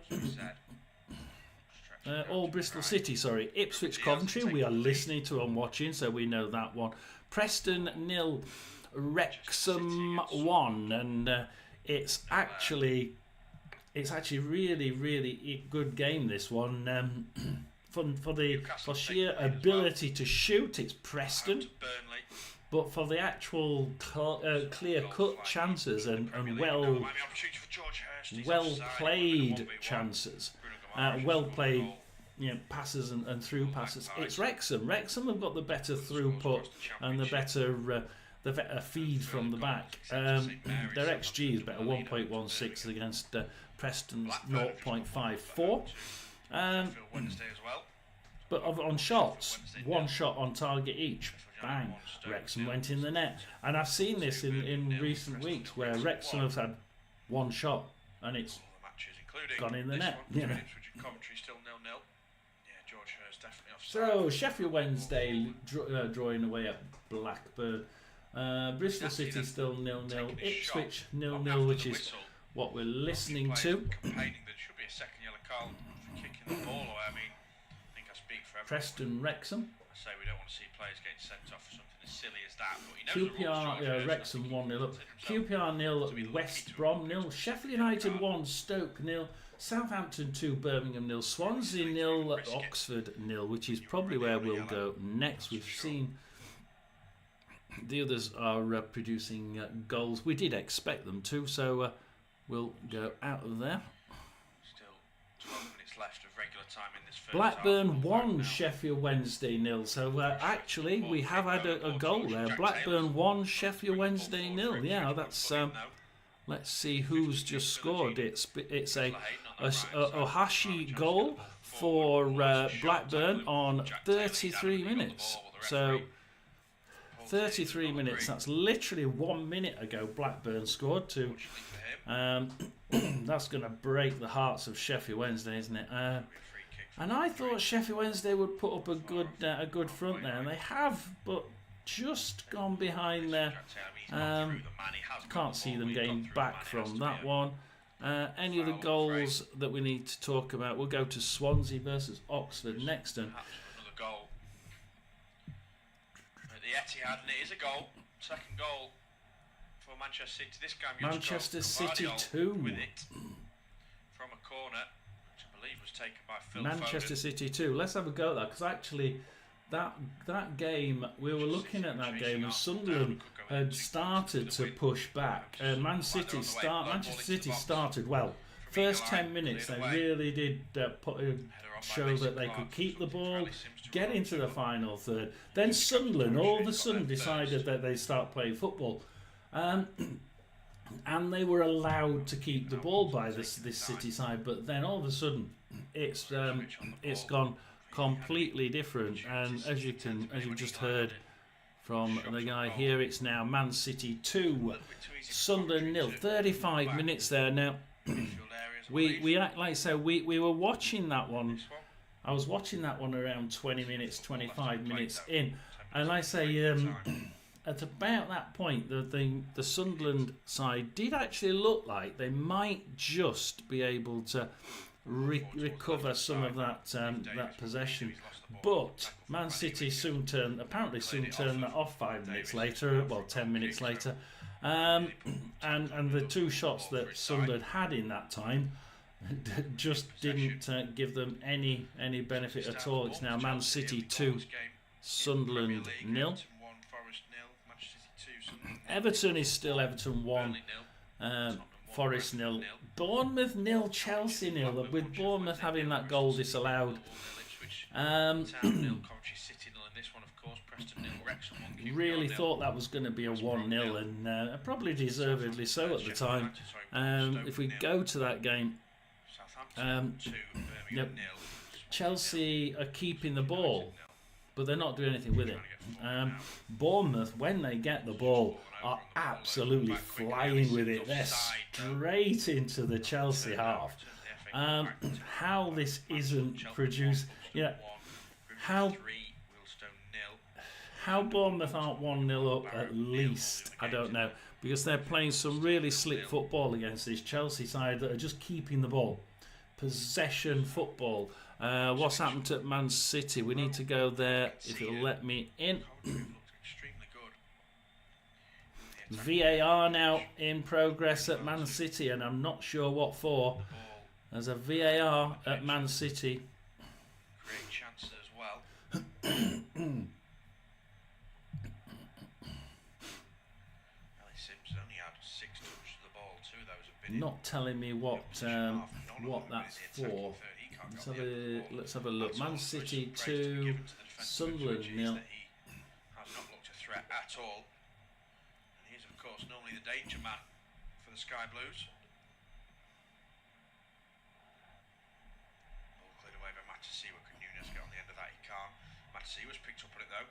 all Bristol City, sorry. Ipswich Coventry, we are listening to and watching, so we know that one. Preston 0, Wrexham 1, and it's actually really, really good game, this one. For sheer ability to shoot, it's Preston. But for the actual clear-cut chances and well-played chances, well-played passes and through passes, it's Wrexham. Wrexham have got the better throughput and the better feed from the back. Their XG is better, 1.16 against Preston's 0.54. But on shots, one shot on target each. Bang, Wrexham went in the net. And I've seen this in recent weeks where Wrexham have had one shot and it's gone in the net. So Sheffield Wednesday drawing away at Blackburn. Bristol City still 0-0. Ipswich 0-0, which is what we're listening to. Preston Wrexham. I say we don't want to see players getting sent off for something as silly as that. But QPR Wrexham 1-0 up. QPR 0, West Brom 0, Sheffield United 1, Stoke 0, Southampton 2, Birmingham 0, Swansea 0, Oxford 0, which is probably where we'll go next. We've seen the others are producing goals. We did expect them to, so we'll go out of there. Still 12 minutes left of regular time in this first Blackburn 1, Sheffield Wednesday 0. So actually we have had a goal there. Blackburn 1, Sheffield Wednesday 0. Yeah, that's let's see who's just scored. It's a Ohashi goal for Blackburn on 33 minutes. So 33 minutes, that's literally 1 minute ago Blackburn scored to. That's going to break the hearts of Sheffield Wednesday, isn't it? And I thought Sheffield Wednesday would put up a good front there, and they have, but just gone behind there. Can't see them getting back from that one. Any of the goals that we need to talk about? We'll go to Swansea versus Oxford next. And another goal at the Etihad, and it is a goal. Second goal for Manchester City. This game, Manchester City 2 with it from a corner, which I believe was taken by Phil Manchester Foden. City 2. Let's have a go at that, because actually that game, we were looking at that game and Sunderland had started to push back. Manchester City started well. First 10 minutes they really did show that they could keep the ball, get into the final third. Then Sunderland all of a sudden decided that they'd start playing football. And they were allowed to keep the ball by this City side, but then all of a sudden it's gone completely different. And as you've just heard, from the guy here. It's now Man City 2, Sunderland 0. 35 minutes there now. we like I say, we were watching that one. I was watching that one around 20 minutes, 25 minutes in, and I say at about that point, the Sunderland side did actually look like they might just be able to recover some of that possession. But Man City soon turned that off 5 minutes later, well 10 minutes later, and the two shots that Sunderland had in that time just didn't give them any benefit at all. It's now Man City 2, Sunderland 0. Everton is still Everton 1, Forest 0, Bournemouth 0, Chelsea 0, with Bournemouth having that goal disallowed. Really thought that was going to be a 1-0, and probably deservedly so at the time. If we go to that game, Chelsea are keeping the ball, but they're not doing anything with it. Bournemouth, when they get the ball, are absolutely flying with it. They're straight into the Chelsea half. How this isn't produced, how Bournemouth aren't 1-0 up at least, I don't know, because they're playing some really slick football against this Chelsea side that are just keeping the ball. Possession football. What's happened to Man City? We need to go there if it'll let me in. VAR now in progress at Man City, and I'm not sure what for. There's a VAR at Man City. Great chances as well. Not telling me what that's for. Let's have a look. Man City 2, Sunderland 0. Has not looked a threat at all. And he's of course normally the danger man for the Sky Blues. Ball cleared away by Matisse. What can Nunes get on the end of that? He can't. Matisse was picked up on it though.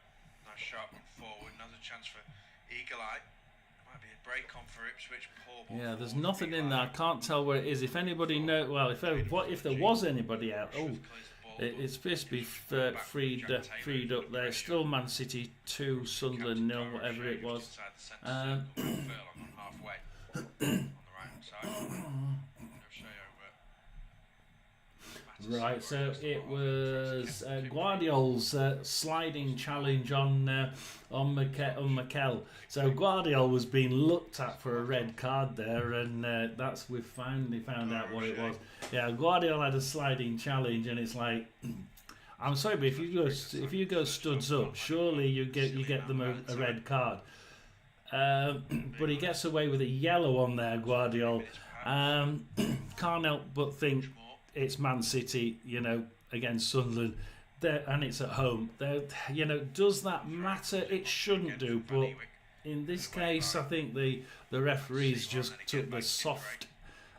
Nice sharp one forward. Another chance for Eagle Eye. Might be a break on for Ipswich. Yeah, there's nothing in there. I can't tell where it is. If anybody know, well, if there was anybody out, it's supposed to be freed up there. Still Man City 2, Sunderland 0, whatever it was. Right, so it was Guardiola's sliding challenge on Mikel. So Guardiola was being looked at for a red card there, and we've finally found out what it was. Yeah, Guardiola had a sliding challenge, and it's like, I'm sorry, but if you go studs up, surely you get them a red card. But he gets away with a yellow on there, Guardiola. Can't help but think it's Man City, against Sunderland, and it's at home. Does that matter? It shouldn't do, but in this case, I think the referees just took the soft,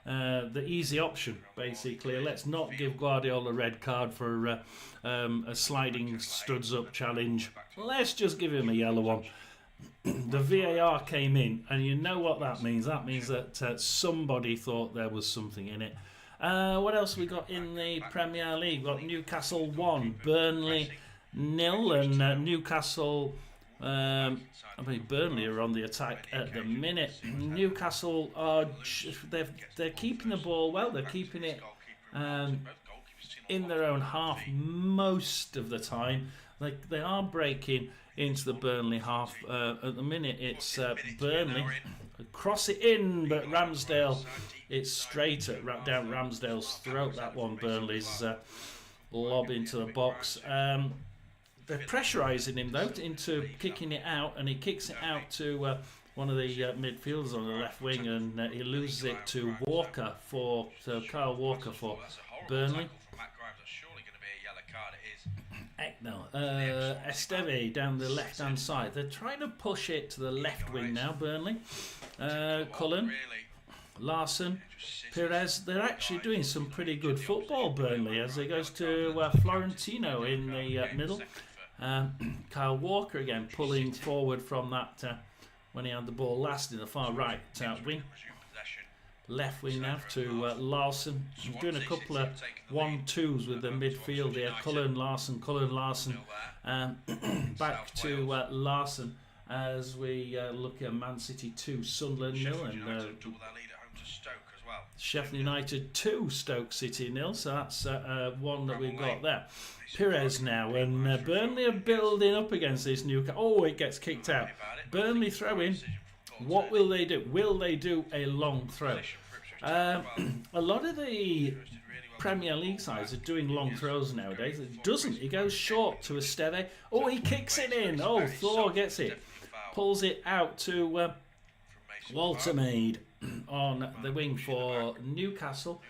the easy option, basically. Let's not give Guardiola a red card for a sliding studs up challenge. Let's just give him a yellow one. The VAR came in, and you know what that means. That means that somebody thought there was something in it. What else we got in the Premier League? We've got Newcastle 1, Burnley 0, and Newcastle. Burnley are on the attack at the minute. Newcastle are they're keeping the ball well. They're keeping it in their own half most of the time. Like they are breaking into the Burnley half. At the minute, it's Burnley. Cross it in, but Ramsdale, it's straight down Ramsdale's throat. That one, Burnley's lob into the box. They're pressurising him though into kicking it out, and he kicks it out to one of the midfielders on the left wing, and he loses it to Kyle Walker for Burnley. Esteve down the left hand side. They're trying to push it to the left wing now, Burnley. Cullen, Larson, Perez. They're actually doing some pretty good football, Burnley, as it goes to Florentino in the middle. Kyle Walker again pulling forward from that when he had the ball last in the far right wing. Left wing now to Larson. He's doing a couple of 1-2s with the midfield here. Cullen Larson. Back to Larson as we look at Man City 2, Sunderland 0, and Sheffield United 2, Stoke City 0. So that's one that we've got there. Pires now, and Burnley are building up against this Newcastle. Oh, it gets kicked out. Burnley throwing. What will they do? Will they do a long throw? A lot of the Premier League sides are doing long throws nowadays. It doesn't. He goes short to Esteve. Oh, he kicks it in. Oh, Thor gets it. Pulls it out to Walter Maid on the wing for Newcastle.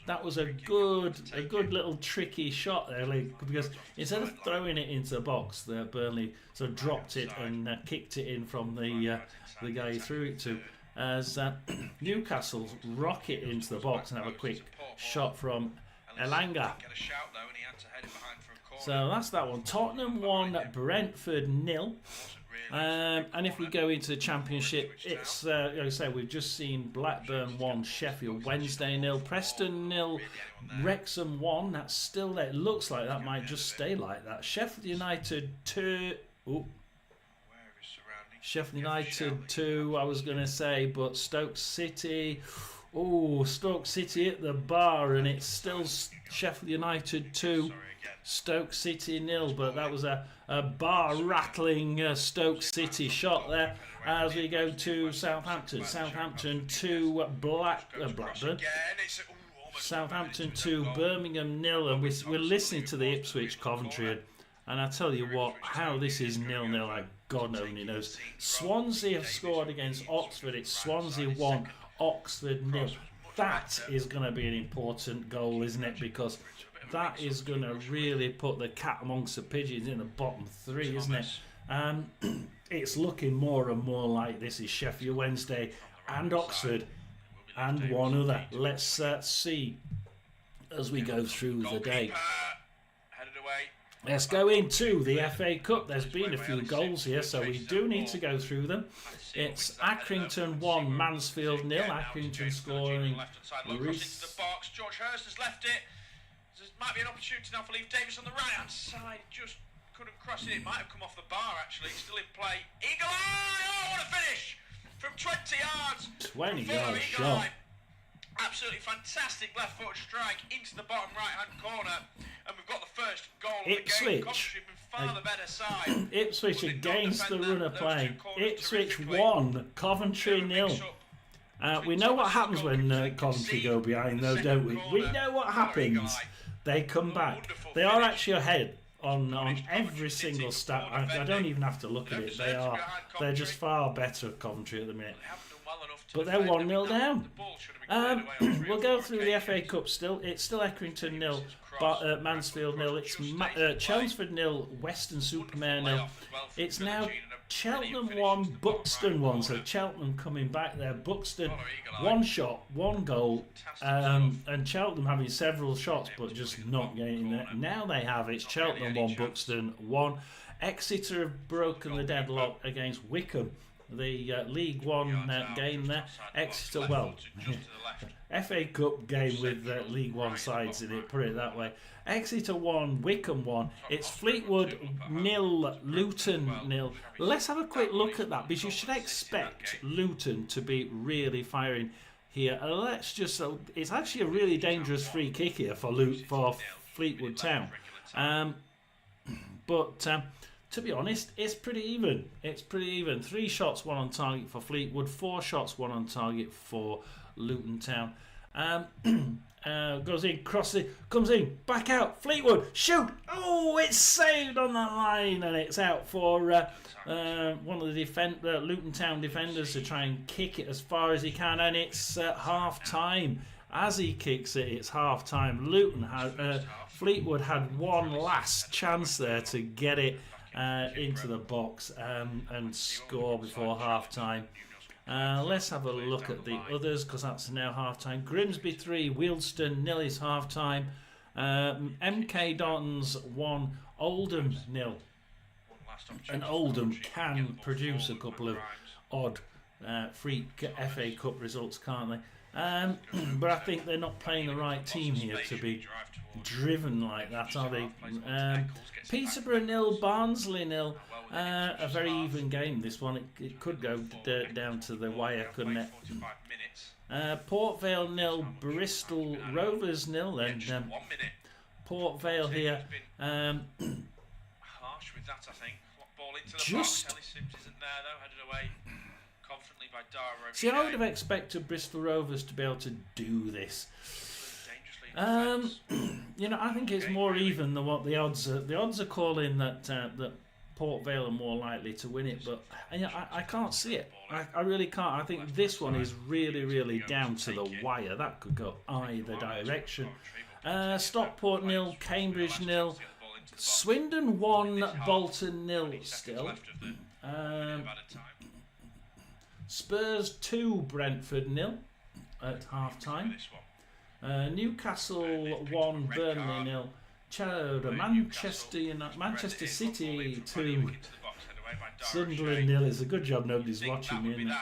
That was a good little tricky shot there, because instead of throwing it into the box, the Burnley sort of dropped it and kicked it in from the guy he threw it to. As Newcastle rocket into the box and have a quick shot from Elanga. So that's that one. Tottenham 1, Brentford 0. And if we go into the Championship, it's like I say, we've just seen Blackburn 1, Sheffield Wednesday 0, Preston 0, Wrexham 1. That's still there. It looks like that might just stay like that. Sheffield United 2. Sheffield United 2, I was going to say, but Stoke City. Oh, Stoke City at the bar, and it's still Sheffield United 2, Stoke City 0. But that was a bar-rattling Stoke City shot there as we go to Southampton. Southampton 2, Blackburn. Southampton 2, Birmingham 0. And we're listening to the Ipswich Coventry. And I tell you what, how this is 0-0, God only knows. Swansea have scored against Oxford. It's Swansea 1, Oxford 0. That is going to be an important goal, isn't it? Because that is going to really put the cat amongst the pigeons in the bottom 3, isn't it? It's looking more and more like this is Sheffield Wednesday and Oxford and one other. Let's see as we go through the day. Let's go into the FA Cup. There's been a few goals here, so we do need to go through them. It's Accrington 1, Mansfield 0. Accrington scoring. George Hurst has left it. There might be an opportunity now for Leif Davis on the right-hand side. Just couldn't cross it. It might have come off the bar, actually. It's still in play. Eagle Eye! Oh, what a finish! From 20 yards. 20-yard shot. Absolutely fantastic left-footed strike into the bottom right-hand corner, and we've got the first goal of the game. Coventry been far the better side. Ipswich against the runner playing. Ipswich 1, Coventry 0. We know what happens when Coventry go behind, though, don't we? We know what happens. They come back. They are actually ahead on every single stat. I don't even have to look at it. They're just far better at Coventry at the minute. But they're 1-0 down. We'll go through the FA Cup still. It's still Accrington 0, but Mansfield 0. It's Chelmsford 0, Weston-super-Mare 0. It's now Cheltenham 1, Buxton 1. So Cheltenham coming back there. Buxton 1 shot, 1 goal, and Cheltenham having several shots but just not getting there. Now they have. It's Cheltenham 1, Buxton 1. Exeter have broken the deadlock against Wycombe. The League One game there. Exeter, well, FA Cup game with League One sides in it, put it that way. Exeter 1, Wycombe 1. It's Fleetwood 0, Luton 0. Let's have a quick look at that, because you should expect Luton to be really firing here. Let's just, it's actually a really dangerous free kick here for Fleetwood Town. But to be honest, it's pretty even. It's pretty even. 3 shots, 1 on target for Fleetwood. 4 shots, 1 on target for Luton Town. Goes in, crosses, comes in, back out. Fleetwood, shoot! Oh, it's saved on that line, and it's out for one of the Luton Town defenders to try and kick it as far as he can, and it's half time. As he kicks it, it's half time. Fleetwood had one last chance there to get it into the box and score before half time. Let's have a look at the others, because that's now half time. Grimsby 3, Wealdstone 0 is half time. MK Dons 1, Oldham 0. One last And opportunity for Oldham Coventry. can Get the ball produce a forward, couple of Grimes. odd freak FA Cup results, can't they? But I think they're not playing the right team here to be driven like that, are they? Peterborough 0, Barnsley 0. A very even game, this one. It could go down to the wire, couldn't it? 45 minutes. Port Vale 0, Bristol Rovers 0. Then Just 1 minute. Port Vale here. Harsh with that, I think. Ball into the Just- box. Ellis Sims isn't there though. Headed away confidently by Dara. See, I would have expected Bristol Rovers to be able to do this. You know, I think it's more even than what the odds are. The odds are calling that that Port Vale are more likely to win it, but I can't see it. I really can't. I think this one is really down to the wire. That could go either direction. Stockport 0, Cambridge 0, Swindon 1, Bolton 0 still. Spurs 2, Brentford 0 at half time. Newcastle 1, Burnley 0. Manchester City 2, Sunderland 0. It's a good job nobody's watching me, isn't it?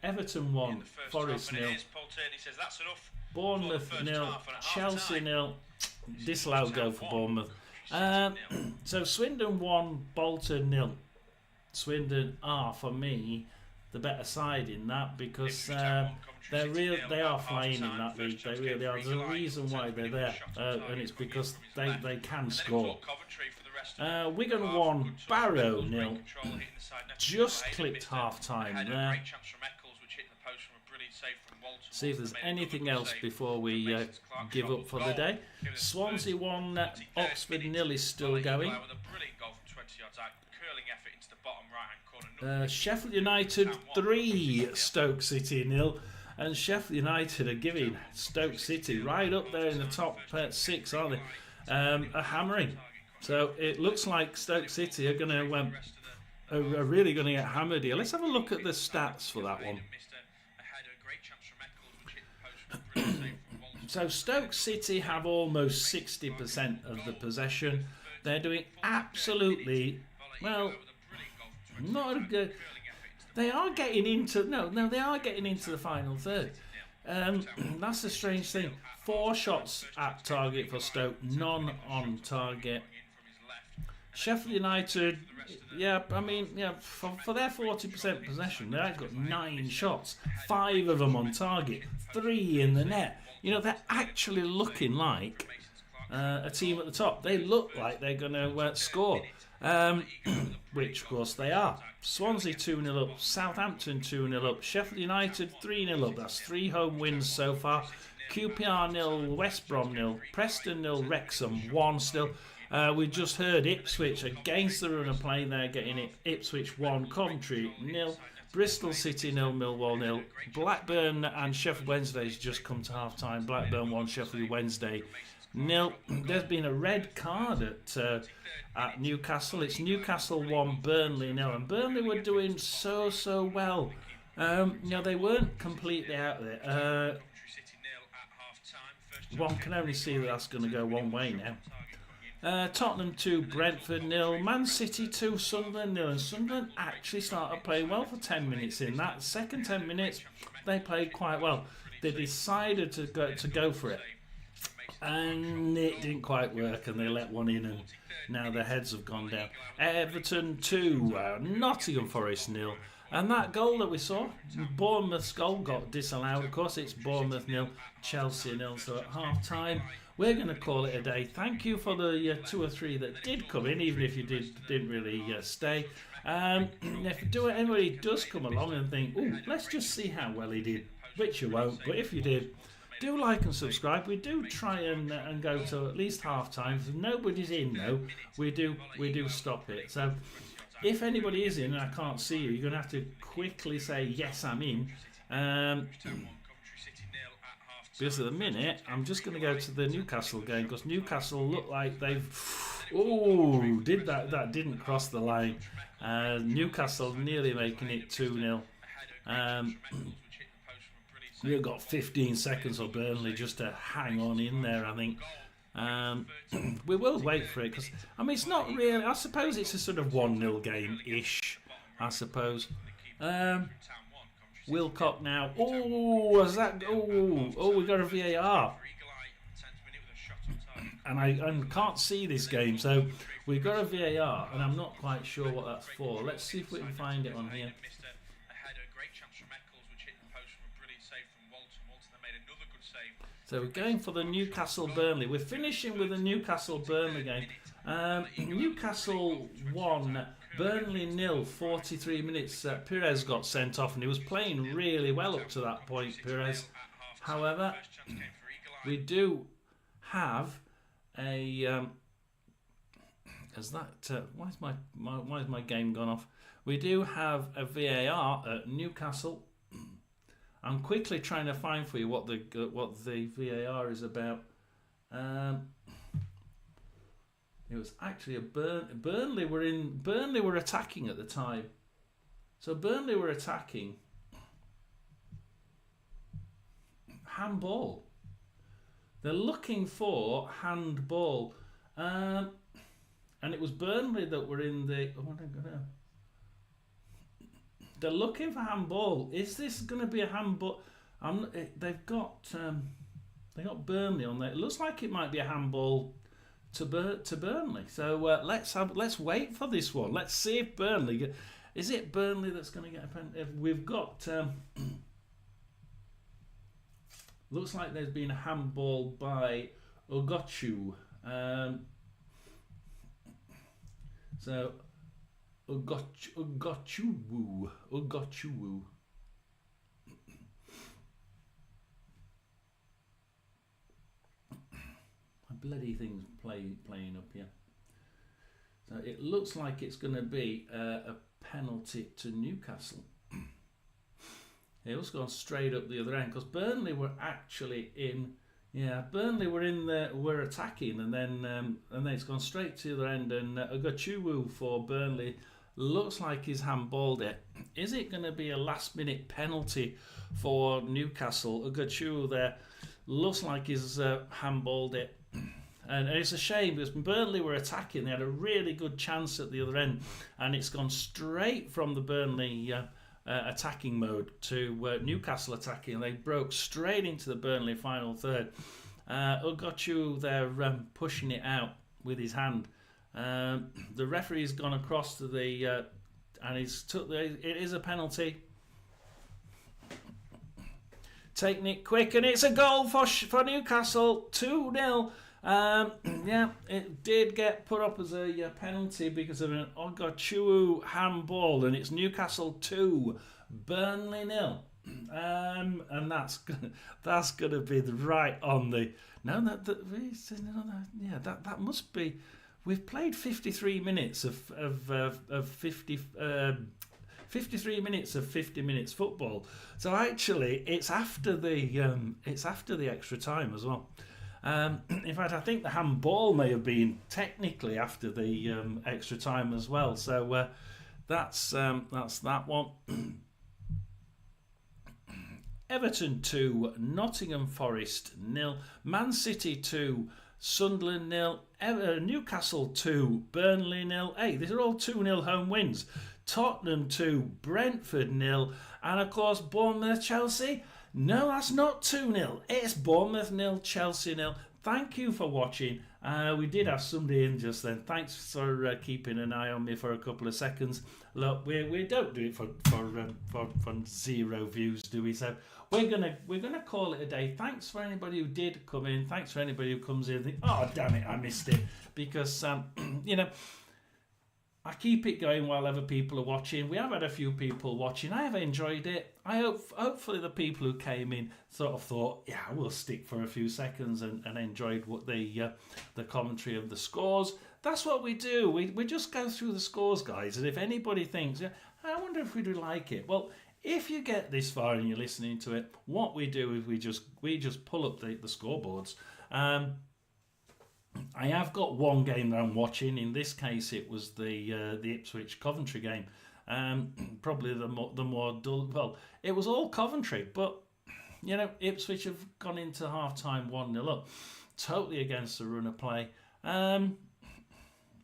Everton 1, Forest 0. Bournemouth 0, Chelsea 0. Disallowed go for Bournemouth. So Swindon 1, Bolton 0. Swindon are, for me, the better side in that because they are flying in that league. They really are. There's a reason why they're there, and it's because they can score. Wigan 1, Barrow 0. Just clicked half time there. See if there's anything else before we give up for the day. Swansea 1, Oxford 0 is still going. Sheffield United 3, Stoke City 0. And Sheffield United are giving Stoke City right up there in the top 6, aren't they? A hammering. So it looks like Stoke City are going to are really going to get hammered here. Let's have a look at the stats for that one. So Stoke City have almost 60% of the possession. They're doing absolutely well. Not good. They are getting into they are getting into the final third. That's the strange thing. 4 shots at target for Stoke, none on target. Sheffield United, for their 40% possession, they've got 9 shots, 5 of them on target, 3 in the net. You know, they're actually looking like a team at the top. They look like they're going to score, which of course they are. Swansea 2-0 up, Southampton 2-0 up, Sheffield United 3-0 up. That's 3 home wins so far. QPR 0, West Brom 0, Preston 0, Wrexham 1 still. We just heard Ipswich against the run of play. They're getting it. Ipswich 1, Coventry 0, Bristol City 0, Millwall 0. Blackburn and Sheffield Wednesday's just come to half time. Blackburn 1, Sheffield Wednesday 0. There's been a red card at Newcastle. It's Newcastle 1, Burnley 0. And Burnley were doing so well. They weren't completely out there. One can only see that's going to go one way now. Tottenham 2, Brentford 0, Man City 2, Sunderland 0. And Sunderland actually started playing well for 10 minutes in that. Second 10 minutes, they played quite well. They decided to go for it. And it didn't quite work, and they let one in, and now their heads have gone down. Everton 2, Nottingham Forest 0. And that goal that we saw, Bournemouth's goal, got disallowed. Of course, it's Bournemouth 0, Chelsea 0. So at half time, we're going to call it a day. Thank you for the 2 or 3 that did come in, even if you didn't really stay. If anybody does come along and think, "Ooh, let's just see how well he did," which you won't, but if you did, do like and subscribe. We do try and go to at least half time. If nobody's in though, we do stop it. So if anybody is in and I can't see you, you're going to have to quickly say, "Yes, I'm in." Because at the minute, I'm just going to go to the Newcastle game, because Newcastle look like they've... that didn't cross the line. Newcastle nearly making it 2-0. We've got 15 seconds for Burnley just to hang on in there, I think. We will wait for it because I mean it's not really. I suppose it's a sort of 1-0 game-ish. I suppose. Wilcock now. Oh, was that? Oh, we got a VAR. And I can't see this game, so we've got a VAR, and I'm not quite sure what that's for. Let's see if we can find it on here. So we're going for the Newcastle-Burnley. We're finishing with the Newcastle-Burnley game. Newcastle 1, Burnley 0, 43 minutes. Pires got sent off, and he was playing really well up to that point, Pires. However, we do have a why is my game gone off? We do have a VAR at Newcastle. I'm quickly trying to find for you what the VAR is about. It was actually a Burnley were attacking at the time. So Burnley were attacking. Handball. They're looking for handball. And it was Burnley that were in the... They're looking for handball. Is this going to be a handball? They've got Burnley on there. It looks like it might be a handball to Burnley. So let's wait for this one. Let's see if Burnley... Is it Burnley that's going to get a penalty? We've got... looks like there's been a handball by Ugochu. So Ugochu. My bloody thing's playing up here. So it looks like it's going to be a penalty to Newcastle. It was gone straight up the other end because Burnley were actually in. Yeah, Burnley were attacking, and then it's gone straight to the other end. And Ugochu for Burnley looks like he's handballed it. Is it going to be a last-minute penalty for Newcastle? Ugochu there looks like he's handballed it. And it's a shame because Burnley were attacking. They had a really good chance at the other end, and it's gone straight from the Burnley attacking mode to Newcastle attacking, and they broke straight into the Burnley final third. Ugochu there pushing it out with his hand. The referee's gone across to the and he's took the. It is a penalty. Taking it quick, and it's a goal for Newcastle, 2-0. Yeah, it did get put up as a penalty because of an Ugochu handball, and it's Newcastle 2, Burnley 0. And that's gonna be right on the that must be. We've played 53 minutes of 53 minutes of 50 minutes football. So actually, it's after the extra time as well. In fact, I think the handball may have been technically after the extra time as well. So that's that one. Everton 2, Nottingham Forest 0, Man City 2, Sunderland 0, Newcastle 2, Burnley 0. Hey, these are all 2-0 home wins. Tottenham 2, Brentford 0, and of course Bournemouth Chelsea. No, that's not 2-0. It's Bournemouth 0, Chelsea 0. Thank you for watching. We did have somebody in just then. Thanks for keeping an eye on me for a couple of seconds. Look, we don't do it for 0 views, do we? So we're gonna call it a day. Thanks for anybody who did come in. Thanks for anybody who comes in and think, oh damn it, I missed it, because I keep it going while other people are watching. We have had a few people watching. I have enjoyed it. I hopefully the people who came in sort of thought, yeah, we'll stick for a few seconds and enjoyed what the commentary of the scores. That's what we do. We just go through the scores, guys. And if anybody thinks, yeah, I wonder if we'd like it. Well, if you get this far and you're listening to it, what we do is we just pull up the scoreboards. I have got one game that I'm watching. In this case, it was the Ipswich Coventry game. Probably the more dull. Well, it was all Coventry, but Ipswich have gone into half time 1-0 up. totally against the run of play.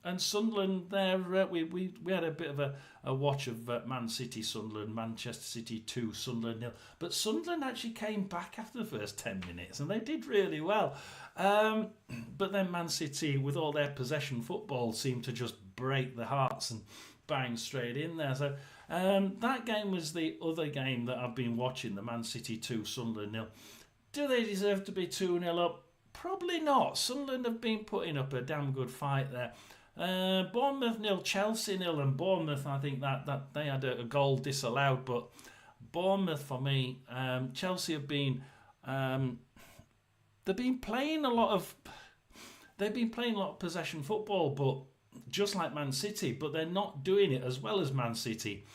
And Sunderland, there we had a bit of a watch of Man City, Sunderland, Manchester City 2, Sunderland 0. But Sunderland actually came back after the first 10 minutes and they did really well. But then Man City, with all their possession football, seemed to just break the hearts and bang straight in there. So that game was the other game that I've been watching, the Man City 2, Sunderland 0. Do they deserve to be 2-0 up? Probably not. Sunderland have been putting up a damn good fight there. Bournemouth 0, Chelsea 0, and Bournemouth, I think that they had a goal disallowed, but Bournemouth for me, Chelsea have been they've been playing a lot of possession football, but just like Man City, but they're not doing it as well as Man City.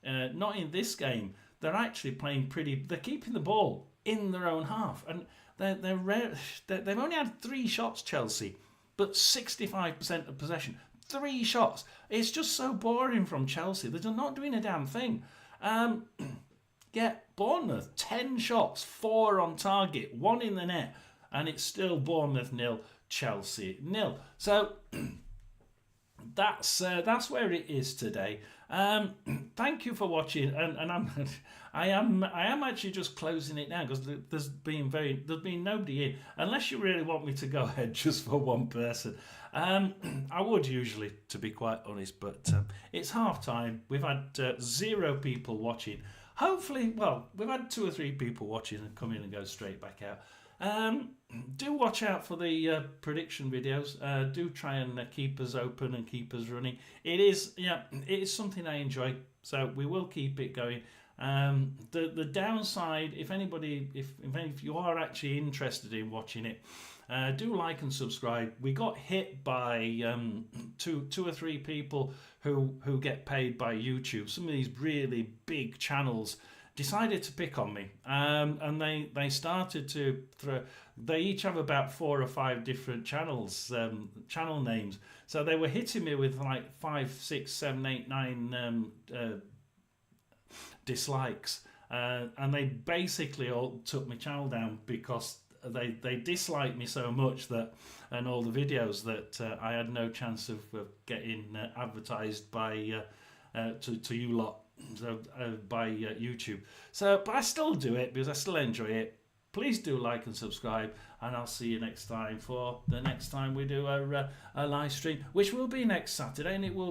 Not in this game. They're actually playing they're keeping the ball in their own half, and they've only had 3 shots, Chelsea, but 65% of possession. 3 shots. It's just so boring from Chelsea. They're not doing a damn thing. Bournemouth, 10 shots, 4 on target, 1 in the net, and it's still Bournemouth 0, Chelsea 0. So that's where it is today. Thank you for watching, and I am actually just closing it now because there's been nobody in, unless you really want me to go ahead just for one person. I would usually, to be quite honest, but it's half time. We've had 0 people watching. Hopefully, well, we've had 2 or 3 people watching and come in and go straight back out. Do watch out for the prediction videos. Do try and keep us open and keep us running. It is something I enjoy, so we will keep it going. The downside, if you are actually interested in watching it, do like and subscribe. We got hit by 2 or 3 people who get paid by YouTube. Some of these really big channels decided to pick on me, and they started to throw. They each have about 4 or 5 different channels, channel names. So they were hitting me with like 5, 6, 7, 8, 9 dislikes, and they basically all took my channel down because they disliked me so much that, and all the videos, that I had no chance of getting advertised by to you lot. So by YouTube. So, but I still do it because I still enjoy it. Please do like and subscribe, and I'll see you next time for the next time we do a live stream, which will be next Saturday, and it will